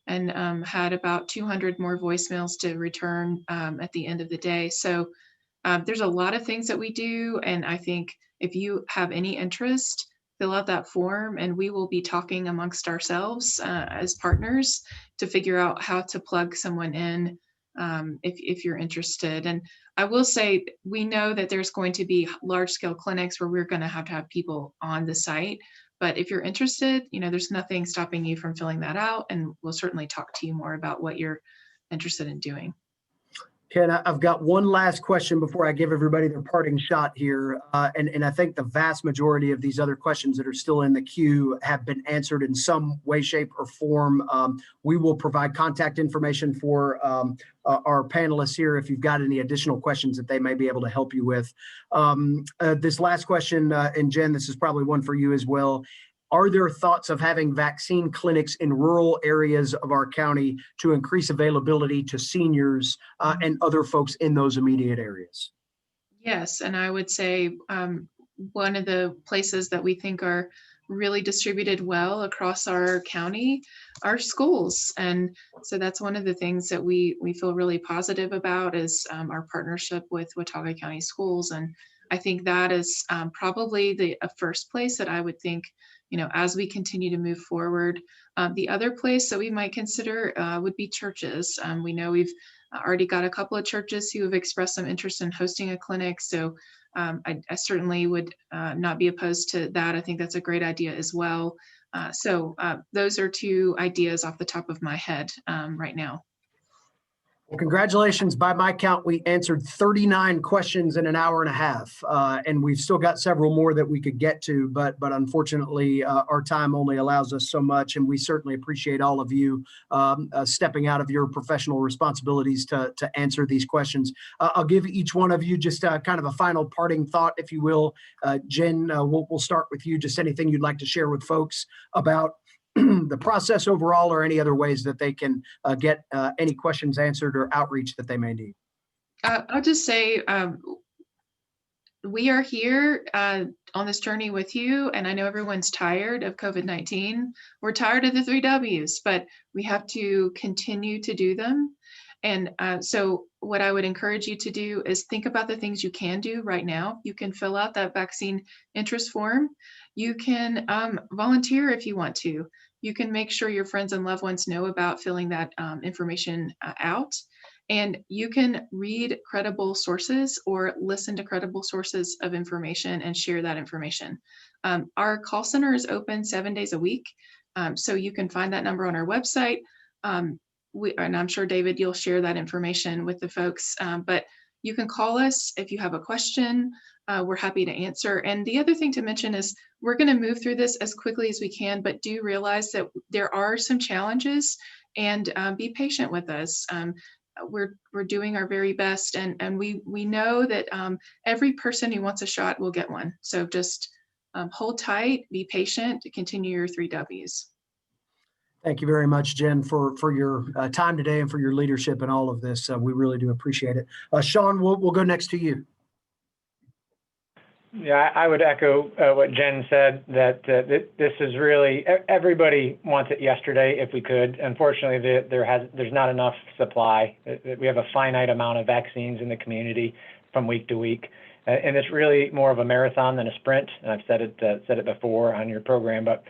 Speaker 3: and had about 200 more voicemails to return at the end of the day. So there's a lot of things that we do. And I think if you have any interest, fill out that form and we will be talking amongst ourselves as partners to figure out how to plug someone in if you're interested. And I will say, we know that there's going to be large scale clinics where we're going to have people on the site. But if you're interested, there's nothing stopping you from filling that out. And we'll certainly talk to you more about what you're interested in doing.
Speaker 1: Ken, I've got one last question before I give everybody their parting shot here. And I think the vast majority of these other questions that are still in the queue have been answered in some way, shape, or form. We will provide contact information for our panelists here if you've got any additional questions that they may be able to help you with. This last question, and Jen, this is probably one for you as well. Are there thoughts of having vaccine clinics in rural areas of our county to increase availability to seniors and other folks in those immediate areas?
Speaker 3: Yes, and I would say one of the places that we think are really distributed well across our county are schools. And so that's one of the things that we feel really positive about is our partnership with Watauga County Schools. And I think that is probably the first place that I would think, as we continue to move forward. The other place that we might consider would be churches. We know we've already got a couple of churches who have expressed some interest in hosting a clinic. So I certainly would not be opposed to that. I think that's a great idea as well. So those are two ideas off the top of my head right now.
Speaker 1: Well, congratulations. By my count, we answered 39 questions in an hour and a half, and we've still got several more that we could get to, but unfortunately, our time only allows us so much, and we certainly appreciate all of you stepping out of your professional responsibilities to answer these questions. I'll give each one of you just kind of a final parting thought, if you will. Jen, we'll start with you. Just anything you'd like to share with folks about the process overall, or any other ways that they can get any questions answered or outreach that they may need.
Speaker 3: I'll just say we are here on this journey with you, and I know everyone's tired of COVID-19. We're tired of the 3 W's, but we have to continue to do them. And so what I would encourage you to do is think about the things you can do right now. You can fill out that vaccine interest form. You can volunteer if you want to. You can make sure your friends and loved ones know about filling that information out. And you can read credible sources or listen to credible sources of information and share that information. Our call center is open 7 days a week. So you can find that number on our website. And I'm sure, David, you'll share that information with the folks. But you can call us if you have a question. We're happy to answer. And the other thing to mention is we're going to move through this as quickly as we can, but do realize that there are some challenges, and be patient with us. We're doing our very best, and we know that every person who wants a shot will get one. So just hold tight, be patient, to continue your 3 W's.
Speaker 1: Thank you very much, Jen, for your time today and for your leadership in all of this. We really do appreciate it. Sean, we'll go next to you.
Speaker 6: Yeah, I would echo what Jen said, that this is really, everybody wants it yesterday if we could. Unfortunately, there's not enough supply. We have a finite amount of vaccines in the community from week to week. And it's really more of a marathon than a sprint. And I've said it before on your program, but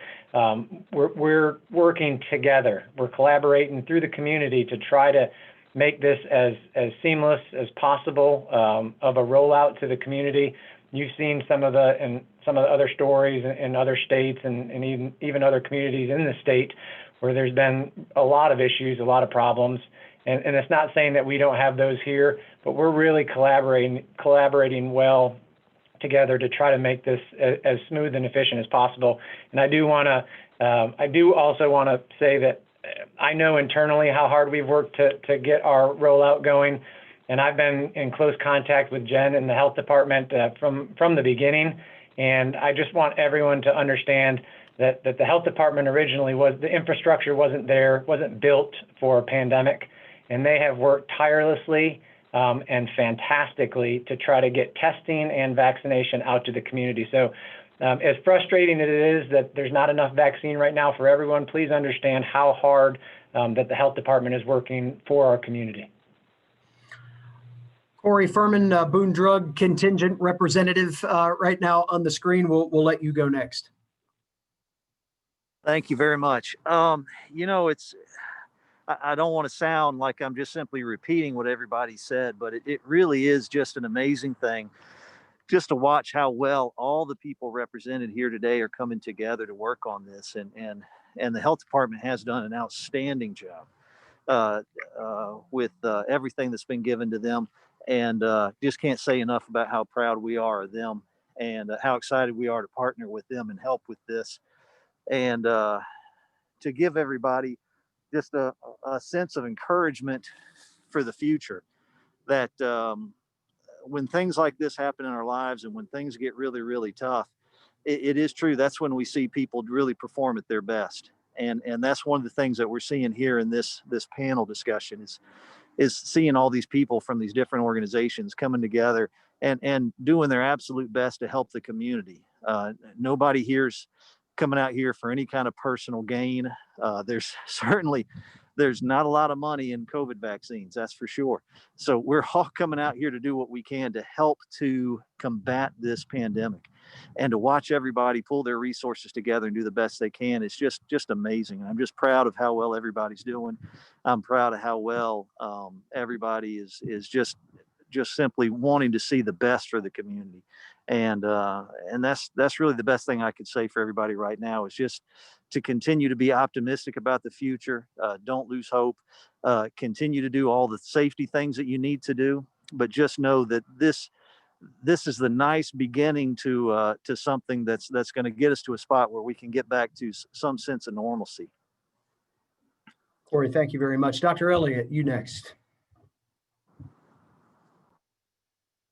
Speaker 6: we're working together. We're collaborating through the community to try to make this as seamless as possible of a rollout to the community. You've seen some of the other stories in other states and even other communities in the state where there's been a lot of issues, a lot of problems. And it's not saying that we don't have those here, but we're really collaborating well together to try to make this as smooth and efficient as possible. And I do also want to say that I know internally how hard we've worked to get our rollout going. And I've been in close contact with Jen in the health department from the beginning. And I just want everyone to understand that the health department originally the infrastructure wasn't built for a pandemic. And they have worked tirelessly and fantastically to try to get testing and vaccination out to the community. So as frustrating as it is that there's not enough vaccine right now for everyone, please understand how hard that the health department is working for our community.
Speaker 1: Corey Furman, Boone Drug contingent representative, right now on the screen. We'll let you go next.
Speaker 8: Thank you very much. You know, I don't want to sound like I'm just simply repeating what everybody said, but it really is just an amazing thing just to watch how well all the people represented here today are coming together to work on this. And the health department has done an outstanding job with everything that's been given to them. And just can't say enough about how proud we are of them and how excited we are to partner with them and help with this. And to give everybody just a sense of encouragement for the future, that when things like this happen in our lives and when things get really, really tough, it is true. That's when we see people really perform at their best. And that's one of the things that we're seeing here in this panel discussion is seeing all these people from these different organizations coming together and doing their absolute best to help the community. Nobody here's coming out here for any kind of personal gain. There's not a lot of money in COVID vaccines, that's for sure. So we're all coming out here to do what we can to help to combat this pandemic. and to watch everybody pull their resources together and do the best they can. It's just amazing. And I'm just proud of how well everybody's doing. I'm proud of how well everybody is just simply wanting to see the best for the community. And that's really the best thing I could say for everybody right now, is just to continue to be optimistic about the future. Don't lose hope. Continue to do all the safety things that you need to do, but just know that this is the nice beginning to something that's going to get us to a spot where we can get back to some sense of normalcy.
Speaker 1: Corey, thank you very much. Dr. Elliott, you next.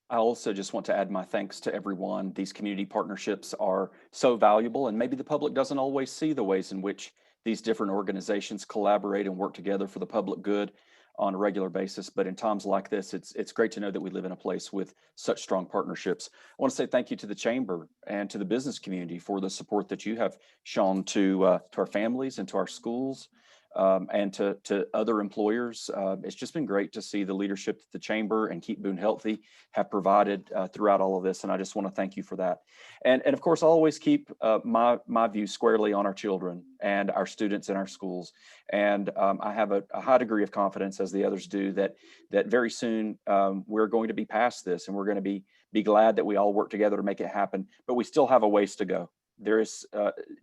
Speaker 4: I also just want to add my thanks to everyone. These community partnerships are so valuable, and maybe the public doesn't always see the ways in which these different organizations collaborate and work together for the public good on a regular basis. But in times like this, it's great to know that we live in a place with such strong partnerships. I want to say thank you to the Chamber and to the business community for the support that you have shown to our families and to our schools. And to other employers. It's just been great to see the leadership that the Chamber and Keep Boone Healthy have provided throughout all of this. And I just want to thank you for that. And of course, I'll always keep my view squarely on our children and our students in our schools. And I have a high degree of confidence, as the others do, that very soon we're going to be past this, and we're going to be glad that we all work together to make it happen. But we still have a ways to go. There is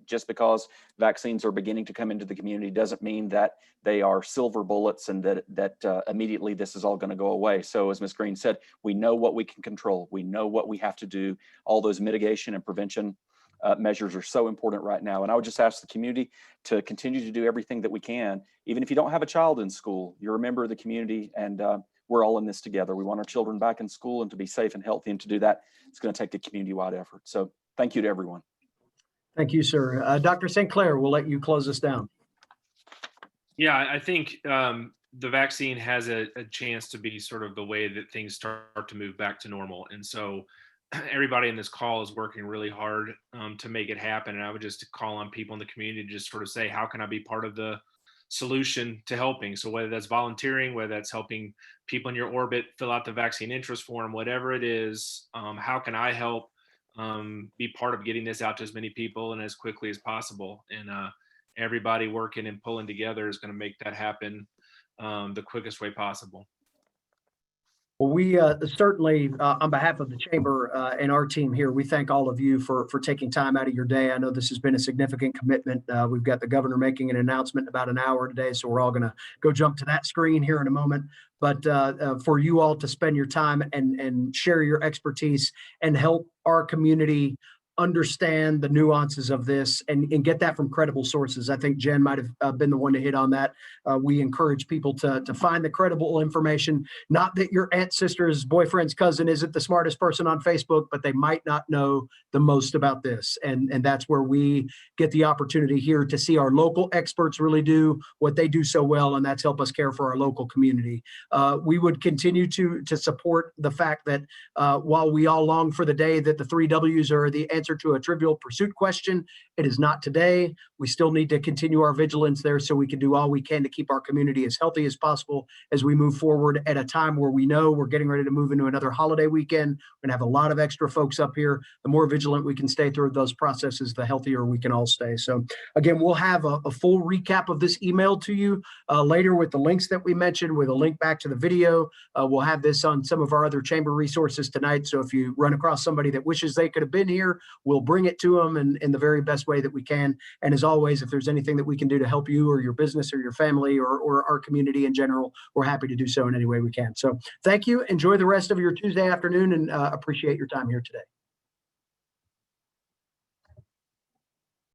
Speaker 4: just because vaccines are beginning to come into the community doesn't mean that they are silver bullets and that immediately this is all going to go away. So as Ms. Green said, we know what we can control. We know what we have to do. All those mitigation and prevention measures are so important right now. And I would just ask the community to continue to do everything that we can. Even if you don't have a child in school, you're a member of the community, and we're all in this together. We want our children back in school and to be safe and healthy. And to do that, it's going to take a community-wide effort. So thank you to everyone.
Speaker 1: Thank you, sir. Dr. Sinclair, we'll let you close us down.
Speaker 2: Yeah, I think the vaccine has a chance to be sort of the way that things start to move back to normal. And so everybody in this call is working really hard to make it happen. And I would just call on people in the community to just sort of say, how can I be part of the solution to helping? So whether that's volunteering, whether that's helping people in your orbit fill out the vaccine interest form, whatever it is, how can I help be part of getting this out to as many people and as quickly as possible? And everybody working and pulling together is going to make that happen the quickest way possible.
Speaker 1: Well, we certainly, on behalf of the Chamber and our team here, we thank all of you for taking time out of your day. I know this has been a significant commitment. We've got the governor making an announcement in about an hour today, so we're all going to go jump to that screen here in a moment. But for you all to spend your time and share your expertise and help our community understand the nuances of this and get that from credible sources. I think Jen might have been the one to hit on that. We encourage people to find the credible information. Not that your aunt's sister's boyfriend's cousin isn't the smartest person on Facebook, but they might not know the most about this. And that's where we get the opportunity here to see our local experts really do what they do so well, and that's help us care for our local community. We would continue to support the fact that while we all long for the day that the 3 W's are the answer to a trivial pursuit question, it is not today. We still need to continue our vigilance there so we can do all we can to keep our community as healthy as possible as we move forward at a time where we know we're getting ready to move into another holiday weekend. We're gonna have a lot of extra folks up here. The more vigilant we can stay through those processes, the healthier we can all stay. So again, we'll have a full recap of this email to you later with the links that we mentioned, with a link back to the video. We'll have this on some of our other Chamber resources tonight. So if you run across somebody that wishes they could have been here, we'll bring it to them in the very best way that we can. And as always, if there's anything that we can do to help you or your business or your family or our community in general, we're happy to do so in any way we can. So thank you. Enjoy the rest of your Tuesday afternoon, and appreciate your time here today.